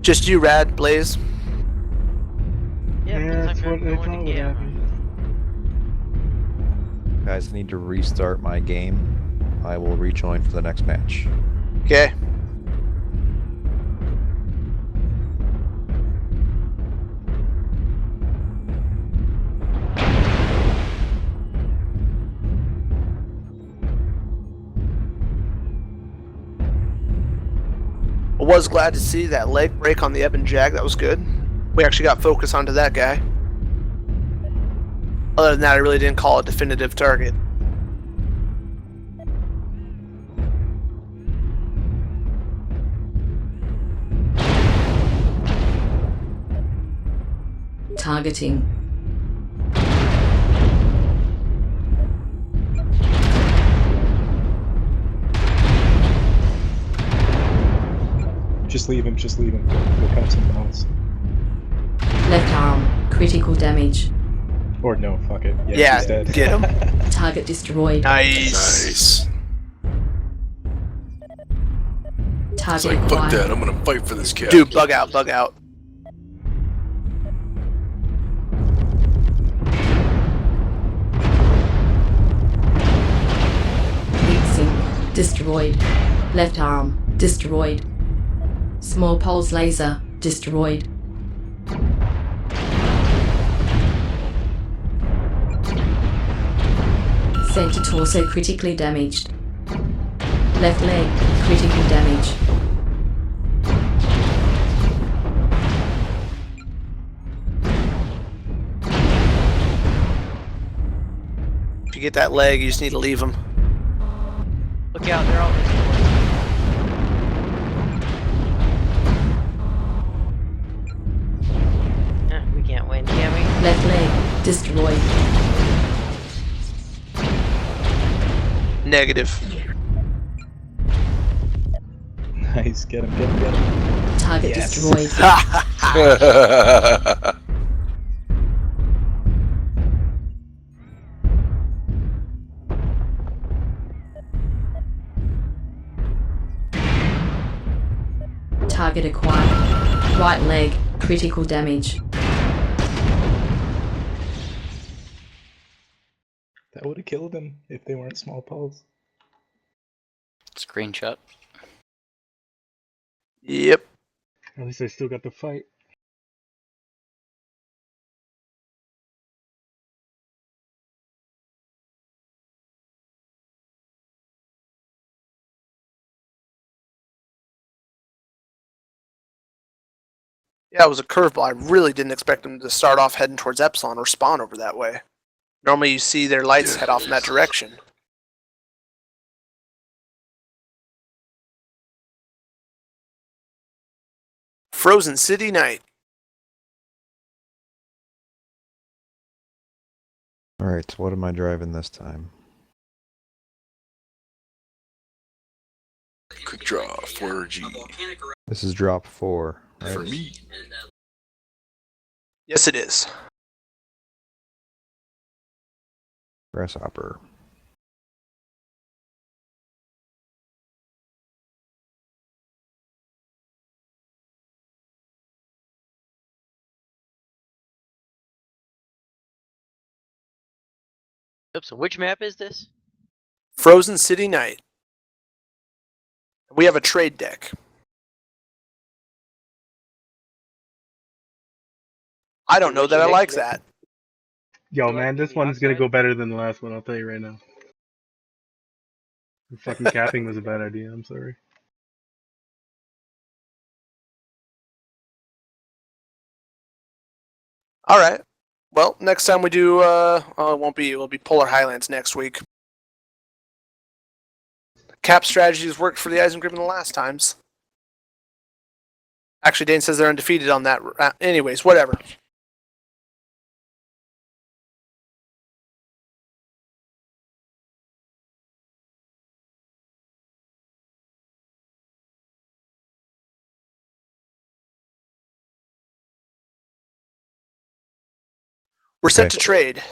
Just you, Rad, Blaze. Yeah, Yeah, that's what I thought would happen. Guys, I need to restart my game. I will rejoin for the next match. Okay. I was glad to see that leg break on the Ebon Jag. That was good. We actually got focus onto that guy. Other than that, I really didn't call a definitive target. Targeting. Just leave him, just leave him. Go cut something else. Left arm. Critical damage. Or no, fuck it. Yeah, Yeah, he's dead. get him. Target destroyed. Nice. Nice. It's Target like, fuck acquired. that, I'm gonna fight for this cat. Dude, bug out, bug out. Heat sink. Destroyed. Left arm. Destroyed. Small pulse laser. Destroyed. Center torso critically damaged. Left leg critical damage. If you get that leg, you just need to leave him. Look out, they're all destroyed. We can't win, can we? Left leg destroyed. Negative. Nice, get him, get him, get him. Target Yes. destroyed. Target acquired. Right leg critical damage. That would have killed him if they weren't small pulls. Screenshot. Yep. At least I still got the fight. Yeah, it was a curveball. I really didn't expect them to start off heading towards Epsilon or spawn over that way. Normally you see their lights Yeah. head off in that direction. Frozen City Night. Alright, so what am I driving this time? Quick draw, 4G. This is drop 4, right? For me. Yes, it is. Grasshopper. Oops, so which map is this? Frozen City Night. We have a trade deck. I don't know that I like that. Yo, man, this one's gonna go better than the last one, I'll tell you right now. The fucking capping was a bad idea, I'm sorry. All right. Well, next time we do, it won't be. It'll be Polar Highlands next week. Cap strategies worked for the Eisengrim the last times. Actually, Dane says they're undefeated on that. Anyways, whatever. We're set Okay. to trade.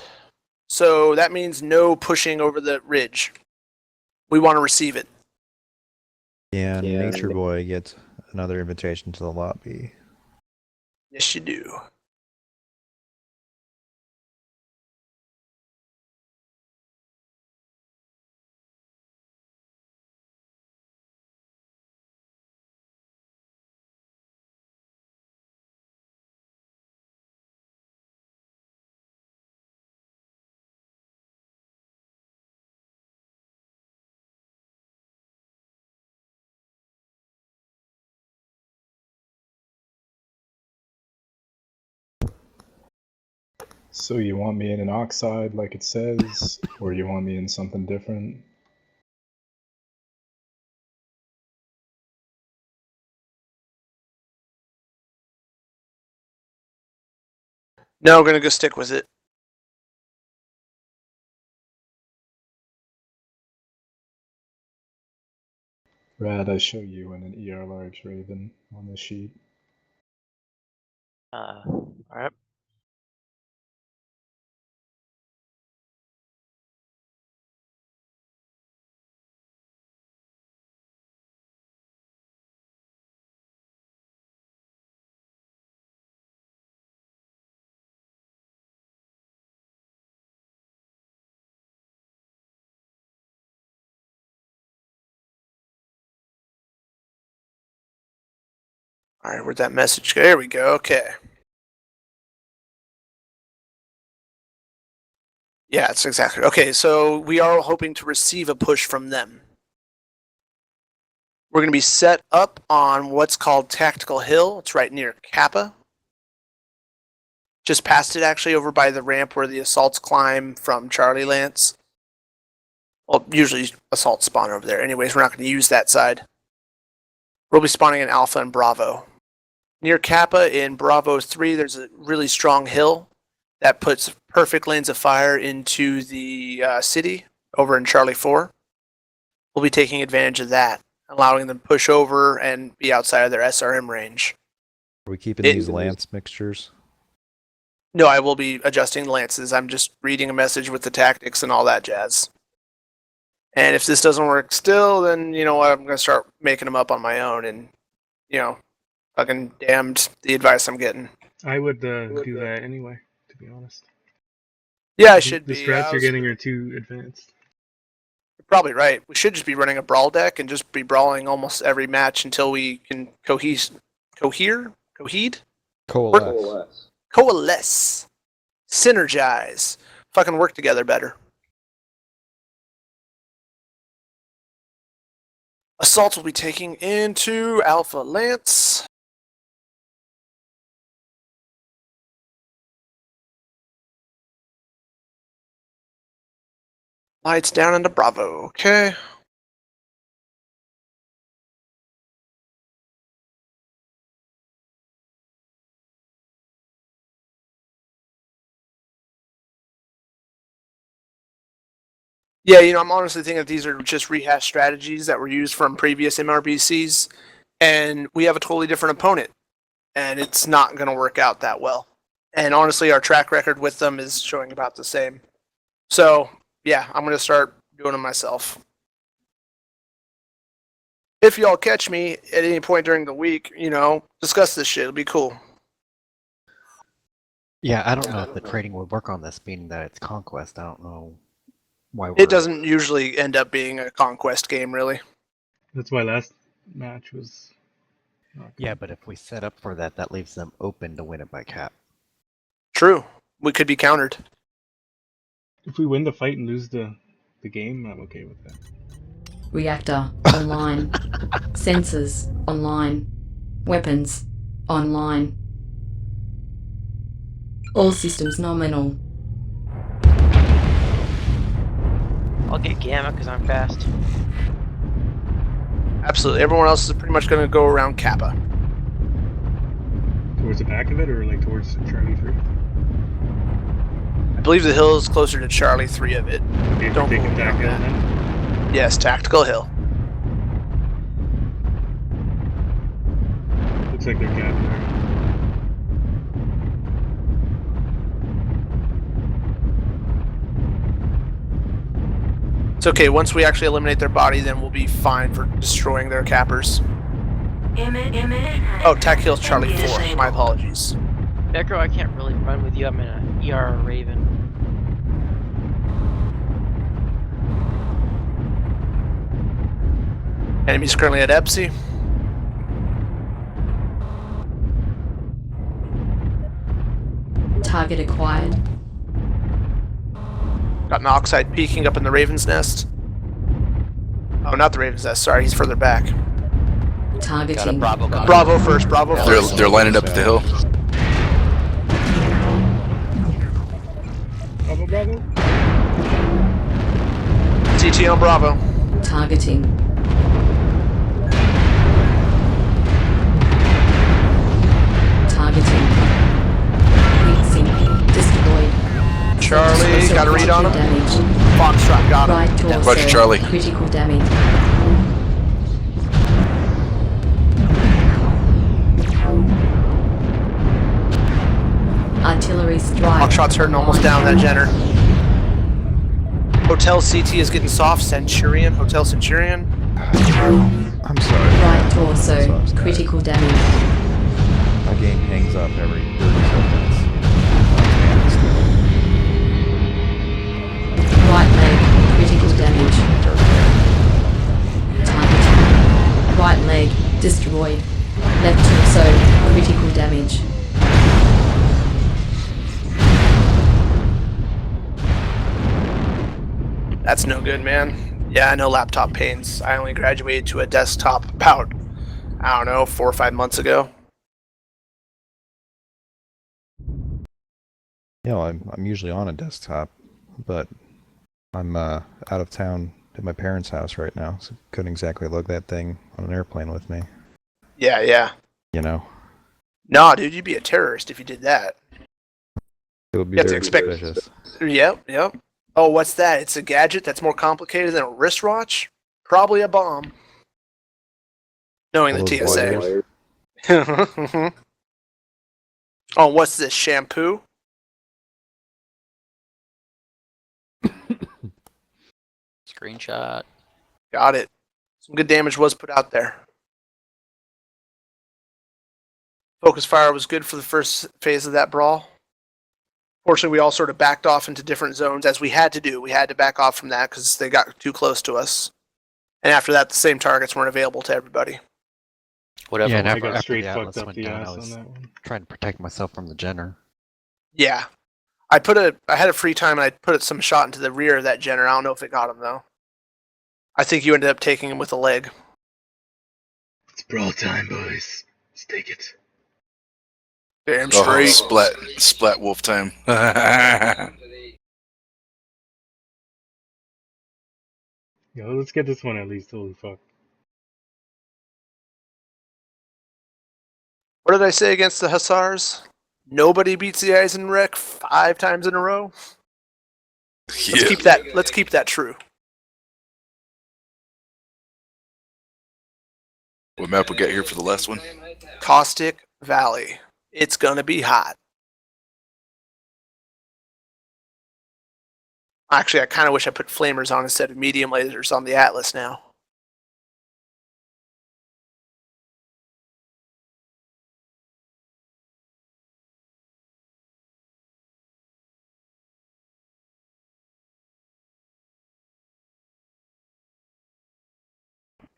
So that means no pushing over the ridge. We want to receive it. And Nature Boy gets another invitation to the lobby. Yes, you do. So you want me in an oxide like it says, or you want me in something different? No, we're gonna go stick with it. Rad, I show you in an ER large Raven on the sheet. Alright. Alright, where'd that message go? There we go, okay. Yeah, it's exactly. Okay, so we are hoping to receive a push from them. We're going to be set up on what's called Tactical Hill. It's right near Kappa. Just past it, actually, over by the ramp where the assaults climb from Charlie Lance. Well, usually assaults spawn over there. Anyways, we're not going to use that side. We'll be spawning in Alpha and Bravo. Near Kappa in Bravo 3, there's a really strong hill that puts perfect lanes of fire into the city over in Charlie 4. We'll be taking advantage of that, allowing them to push over and be outside of their SRM range. Are we keeping these lance mixtures? No, I will be adjusting the lances. I'm just reading a message with the tactics and all that jazz. And if this doesn't work still, then you know what? I'm going to start making them up on my own and, you know, fucking damned the advice I'm getting. I would do that anyway, to be honest. Yeah, I should the be. strats you're getting are too advanced. You're probably right. We should just be running a brawl deck and just be brawling almost every match until we can coalesce, synergize, fucking work together better. Assaults will be taking into Alpha Lance. Lights down into Bravo, okay. Yeah, you know, I'm honestly thinking that these are just rehashed strategies that were used from previous MRBCs, and we have a totally different opponent, and it's not going to work out that well. And honestly, our track record with them is showing about the same. So, yeah, I'm going to start doing them myself. If y'all catch me at any point during the week, you know, discuss this shit. It'll be cool. Yeah, I don't know if the trading would work on this, being that it's Conquest. I don't know why It doesn't usually end up being a conquest game, really. That's why last match was not good. Yeah, but if we set up for that, that leaves them open to win it by cap. True. We could be countered. If we win the fight and lose the game, I'm okay with that. Reactor online. Sensors online. Weapons online. All systems nominal. I'll get Gamma because I'm fast. Absolutely. Everyone else is pretty much going to go around Kappa. Towards the back of it, or like towards Charlie 3? I believe the hill is closer to Charlie 3 of it. Okay, Don't take move it back down in then. Yes, Tactical Hill. Looks like they're capping there. It's okay. Once we actually eliminate their body, then we'll be fine for destroying their cappers. Oh, Tac Hill's Charlie 4. My apologies. Necro, I can't really run with you. I'm in a ER Raven. Enemies currently at Epsi. Target acquired. Got an Oxide peeking up in the Raven's Nest. Oh, not the Raven's Nest. Sorry, he's further back. Targeting. Bravo first. Bravo first. They're lining up at the hill. Tango Bravo? CT on Bravo. Targeting. Targeting. Heat sink. Destroyed. Charlie, got a read on him. Damage. Foxtrot, got him. Right torso. Roger, Charlie. Critical damage. Artillery strike. Foxtrot's hurting, almost down that Jenner. Hotel CT is getting soft. Centurion, Hotel Centurion. I'm sorry. Right torso. Sorry. Critical damage. My game hangs up every 30 seconds. Right leg. Critical damage. Targeting. Right leg. Destroyed. Left torso. Critical damage. That's no good, man. Yeah, I know laptop pains. I only graduated to a desktop about, I don't know, 4 or 5 months ago. You know, I'm usually on a desktop, but I'm out of town at my parents' house right now, so couldn't exactly lug that thing on an airplane with me. Yeah, yeah. You know, Nah, dude, you'd be a terrorist if you did that. it would be You have to very expect- suspicious. Yep, yep. Oh, what's that? It's a gadget that's more complicated than a wristwatch? Probably a bomb. Knowing All the those TSA. wires. Oh, what's this? Shampoo? Screenshot. Got it. Some good damage was put out there. Focus fire was good for the first phase of that brawl. Fortunately, we all sort of backed off into different zones, as we had to do. We had to back off from that because they got too close to us. And after that, the same targets weren't available to everybody. Whatever. Yeah, and I after, got after straight the fucked Atlas up went the down, I ass was on that one. trying to protect myself from the Jenner. Yeah. I had a free time and I put some shot into the rear of that Jenner. I don't know if it got him though. I think you ended up taking him with a leg. It's brawl time, boys. Let's take it. Damn Oh, straight. splat wolf time. Yo, let's get this one at least. Holy fuck. What did I say against the Hussars? Nobody beats the REKK 5 times in a row. Let's Yeah. keep that true. What map we got here for the last one? Caustic Valley. It's gonna be hot. Actually, I kind of wish I put flamers on instead of medium lasers on the Atlas now.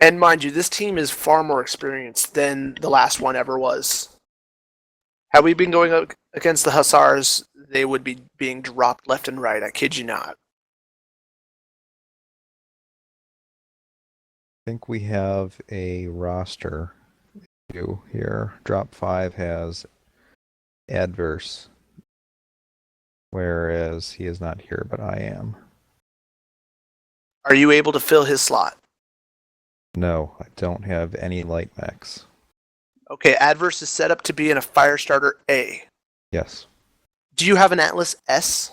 And mind you, this team is far more experienced than the last one ever was. Had we been going up against the Hussars, they would be being dropped left and right. I kid you not. I think we have a roster view here. Drop 5 has adverse, whereas he is not here, but I am. Are you able to fill his slot? No, I don't have any light mechs. Okay, Adverse is set up to be in a Firestarter A. Yes. Do you have an Atlas S?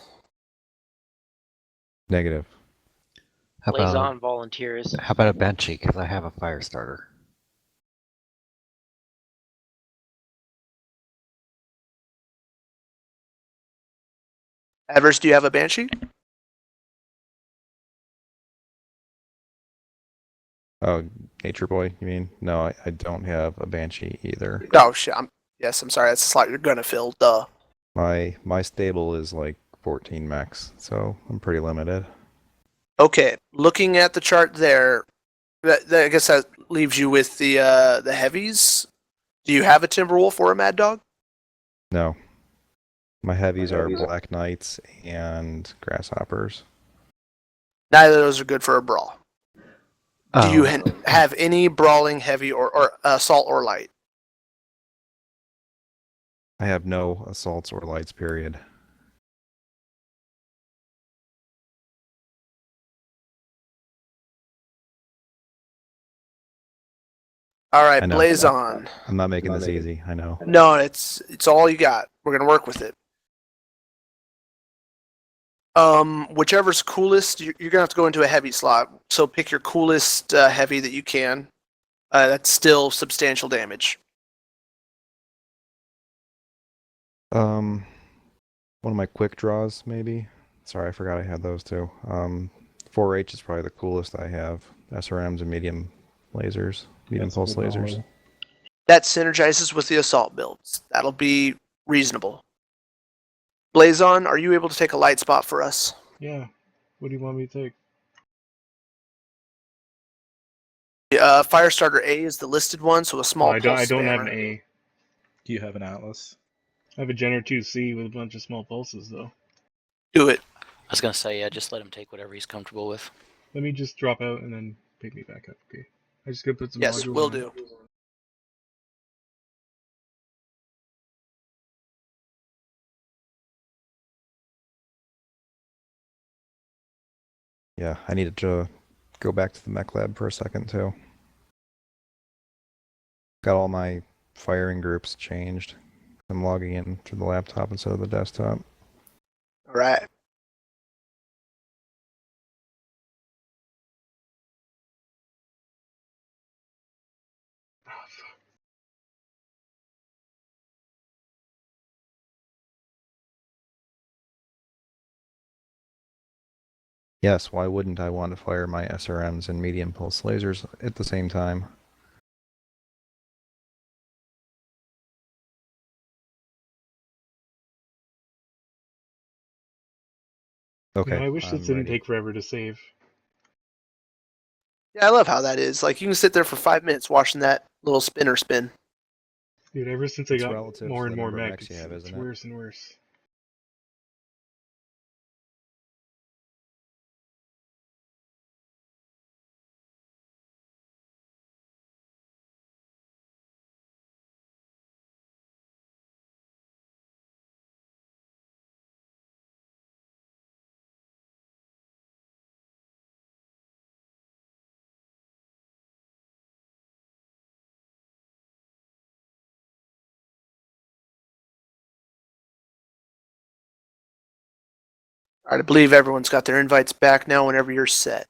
Negative. How Plays about, on volunteers. how about a Banshee? Because I have a fire starter. Adverse, do you have a Banshee? Oh, Nature Boy, you mean? No, I don't have a Banshee either. Oh shit. I'm sorry. That's the slot you're gonna fill. Duh. My stable is like 14 mechs, so I'm pretty limited. Okay, looking at the chart there, I guess that leaves you with the heavies. Do you have a Timberwolf or a Mad Dog? No. My heavies are Black Knights and Grasshoppers. Neither of those are good for a brawl. Do you Oh. have any brawling heavy or assault or light? I have no assaults or lights, period. All right, I know. blaze on. I'm not making this easy. I know. No, it's all you got. We're gonna work with it. Whichever's coolest, you're gonna have to go into a heavy slot. So pick your coolest heavy that you can. That's still substantial damage. One of my quick draws, maybe. Sorry, I forgot I had those too. 4H is probably the coolest I have. SRMs and medium lasers, medium That's a pulse good lasers. number. That synergizes with the assault builds. That'll be reasonable. Blazon, are you able to take a light spot for us? Yeah. What do you want me to take? Firestarter A is the listed one, so a small I pulse don't have an spammer. A. Do you have an Atlas? I have a Jenner 2C with a bunch of small pulses, though. Do it. I was gonna say, yeah, just let him take whatever he's comfortable with. Let me just drop out and then pick me back up. Okay. I just gotta put some Yes, modules will on. do. Yeah, I needed to go back to the mech lab for a second too. Got all my firing groups changed. I'm logging in through the laptop instead of the desktop. All right. Oh, fuck. Yes, why wouldn't I want to fire my SRMs and medium pulse lasers at the same time? Okay, I wish I'm this didn't ready. take forever to save. Yeah, I love how that is. Like, you can sit there for 5 minutes watching that little spinner spin. Dude, ever since I It's got relative more to and the more number of mech, mechs you have, it's isn't it? worse and worse. All right, I believe everyone's got their invites back now whenever you're set.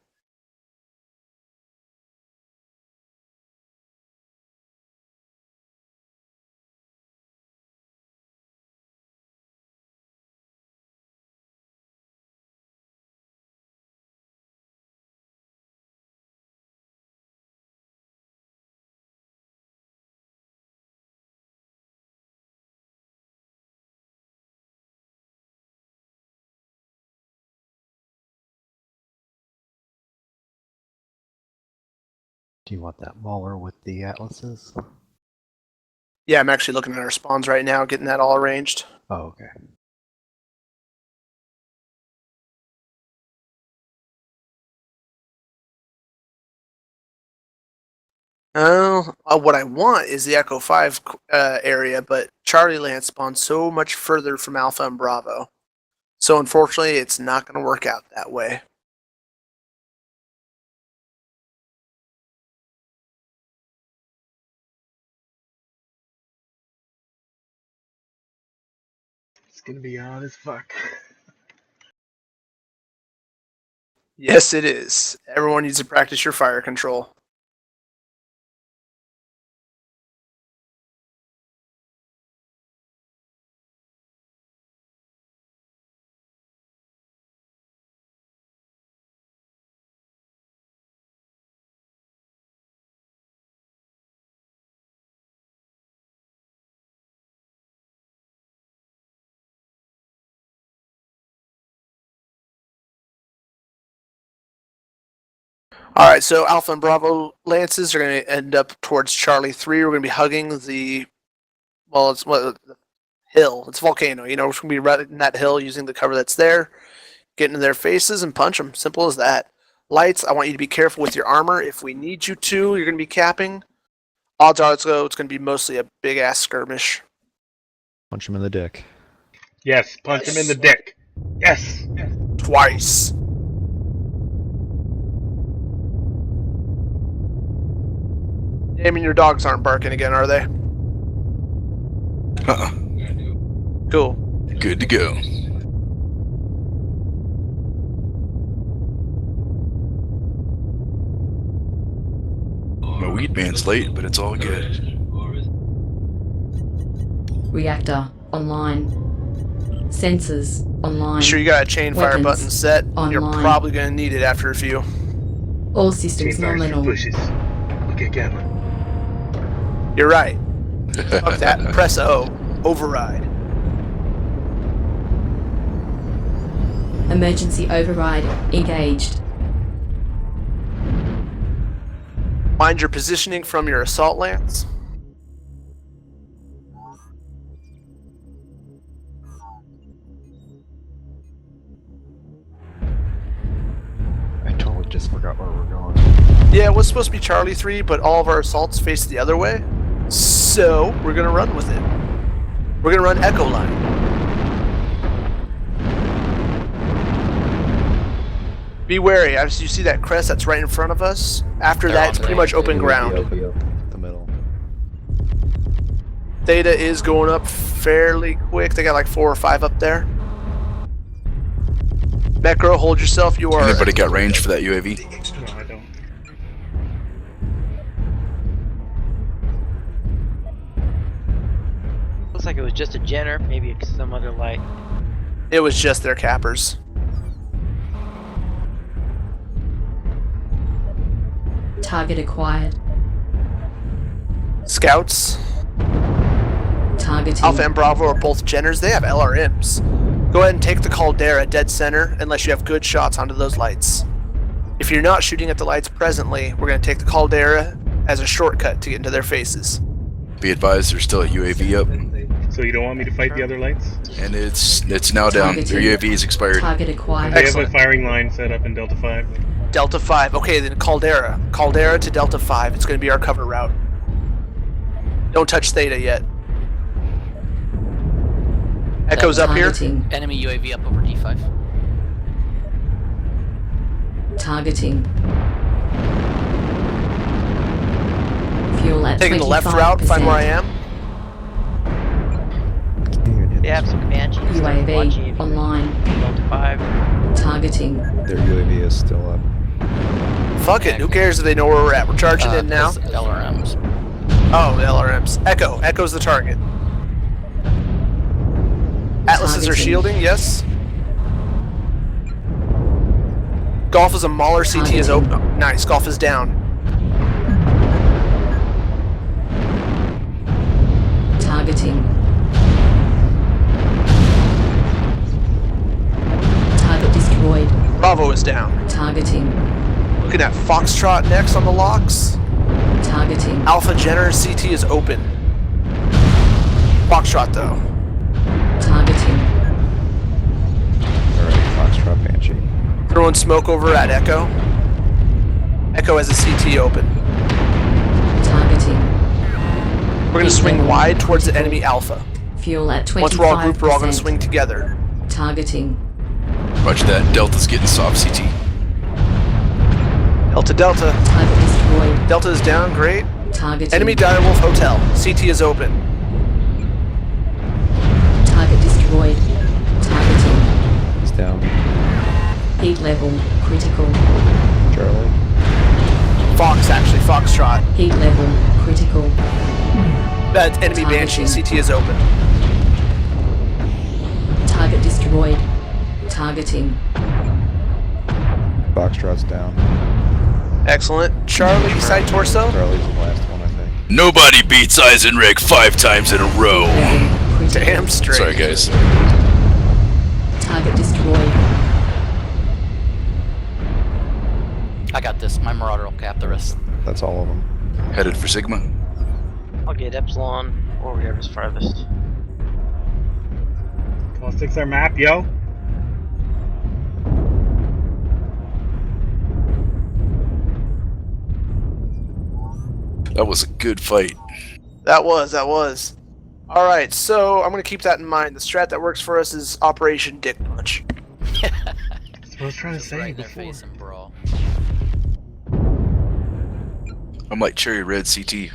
Do you want that Mauler with the atlases? Yeah, I'm actually looking at our spawns right now, getting that all arranged. Oh, okay. What I want is the Echo 5 area, but Charlie Land spawns so much further from Alpha and Bravo. So unfortunately, it's not going to work out that way. It's gonna be odd as fuck. Yes, it is. Everyone needs to practice your fire control. All right, so Alpha and Bravo Lances are going to end up towards Charlie 3. We're going to be hugging the, well, it's what the hill. It's volcano. You know, we're going to be riding that hill using the cover that's there, get into their faces and punch them. Simple as that. Lights, I want you to be careful with your armor. If we need you to, you're going to be capping. Odds are it's going to be mostly a big ass skirmish. Punch him in the dick. Yes, punch him in the dick. Yes! Twice. Damon, your dogs aren't barking again, are they? Cool. Good to go. My weed man's late, but it's all good. Reactor online. Sensors online. Be sure you got a chain fire Weapons button set. You're online. probably going to need it after a few. All systems nominal. Okay, gamma. You're right. Fuck that. Press O. Override. Emergency override engaged. Find your positioning from your assault lance. I totally just forgot where we're going. Yeah, it was supposed to be Charlie 3, but all of our assaults face the other way. So, we're going to run with it. We're going to run Echo Line. Be wary, as you see that crest that's right in front of us. After They're that, on it's pretty range. much open ground. The middle. Theta is going up fairly quick. They got like 4 or 5 up there. Necro, hold yourself. You are. Anybody got range for that UAV? No, I don't. Looks like it was just a Jenner, maybe some other light. It was just their cappers. Target acquired. Scouts, Targeting. Alpha and Bravo are both Jenners. They have LRMs. Go ahead and take the Caldera dead center unless you have good shots onto those lights. If you're not shooting at the lights presently, we're going to take the Caldera as a shortcut to get into their faces. Be advised, there's still a UAV up, So you don't want me to fight the other lights? and it's now down. Their UAV is expired. Target acquired. They have Excellent. a firing line set up in Delta 5. Delta 5. Okay, then Caldera. Caldera to Delta 5. It's going to be our cover route. Don't touch Theta yet. Echo's up here. Targeting. Enemy UAV up over D5. Targeting. Fuel at Taking the left 25%. route. Find where I am. They have some Banshees stuff watching UAV online. Delta 5. Targeting. Their UAV is still up. Fuck it. Who cares if they know where we're at? We're charging in now. Plus LRMs. Oh, the LRMs. Echo. Echo's the target. Atlases are Targeting. shielding, yes. Golf is a Mauler, CT is open. Oh, nice, Golf is down. Targeting. Target destroyed. Bravo is down. Targeting. Looking at Foxtrot next on the locks. Targeting. Alpha Jenner, CT is open. Foxtrot though. Targeting. Alright, Foxtrot Banshee. Throwing smoke over at Echo. Echo has a CT open. Targeting. We're gonna swing wide towards the enemy Alpha. Fuel at 25%. Once we're all grouped, we're all gonna swing together. Targeting. Roger that. Delta's getting soft CT. Delta Delta. Target destroyed. Delta is down, great. Targeting. Enemy Direwolf Hotel. CT is open. Target destroyed. Targeting. He's down. Heat level critical. Charlie. Fox actually, Foxtrot. Heat level critical. That's enemy Banshee. Targeting. CT is open. Target destroyed. Targeting. Foxtrot's down. Excellent. Charlie, side torso. Charlie's the last one, I think. Nobody beats Eisenrich 5 times in a row. Level critical. Damn straight. Sorry, guys. Target destroyed. I got this. My Marauder will cap the rest. That's all of them. Headed for Sigma. I'll get Epsilon or whatever's farthest. Caustics our map, yo. That was a good fight. That was. Alright, so I'm going to keep that in mind. The strat that works for us is Operation Dick Punch. That's what I was trying to say Right in their before. face and brawl. I'm like cherry red CT.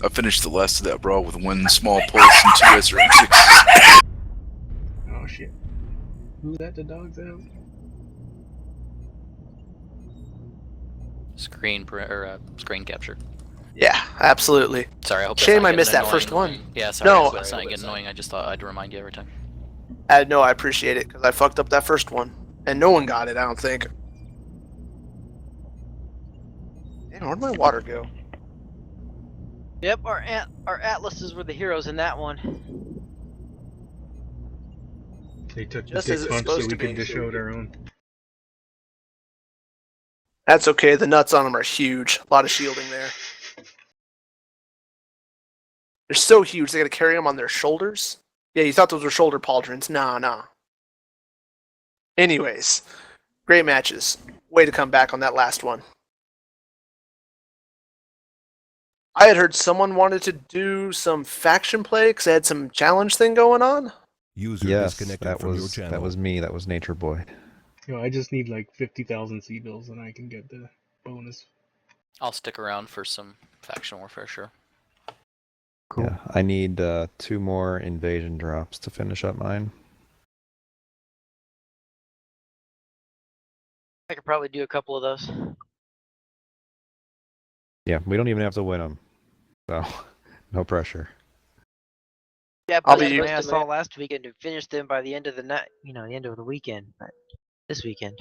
I finished the last of that brawl with 1 small pulse and 2 SRM6. Oh shit. Who let the dogs out? Screen capture. Yeah, absolutely. Sorry, I hope that's Shame not I getting missed that annoying. first one. Yeah, sorry, No. I hope that's not getting annoying. I just thought I'd remind you every time. No, I appreciate it because I fucked up that first one, and no one got it. I don't think. Man, where'd my water go? Yep, our atlases were the heroes in that one. They took Just the as dick it's punch so supposed we to could be. dish out our own. That's okay. The nuts on them are huge. A lot of shielding there. They're so huge. They got to carry them on their shoulders. Yeah, you thought those were shoulder pauldrons. Nah. Anyways, great matches. Way to come back on that last one. I had heard someone wanted to do some faction play because they had some challenge thing going on. User Yes, disconnected that from your was channel. me. That was Nature Boy. You know, I just need like 50,000 C-bills and I can get the bonus. I'll stick around for some faction warfare, sure. Cool. Yeah, I need 2 more invasion drops to finish up mine. I could probably do a couple of those. Yeah, we don't even have to win them, so no pressure. Yeah, I'll but be- I saw last weekend to finish them by the end of the night. You know, the end of the weekend. But this weekend.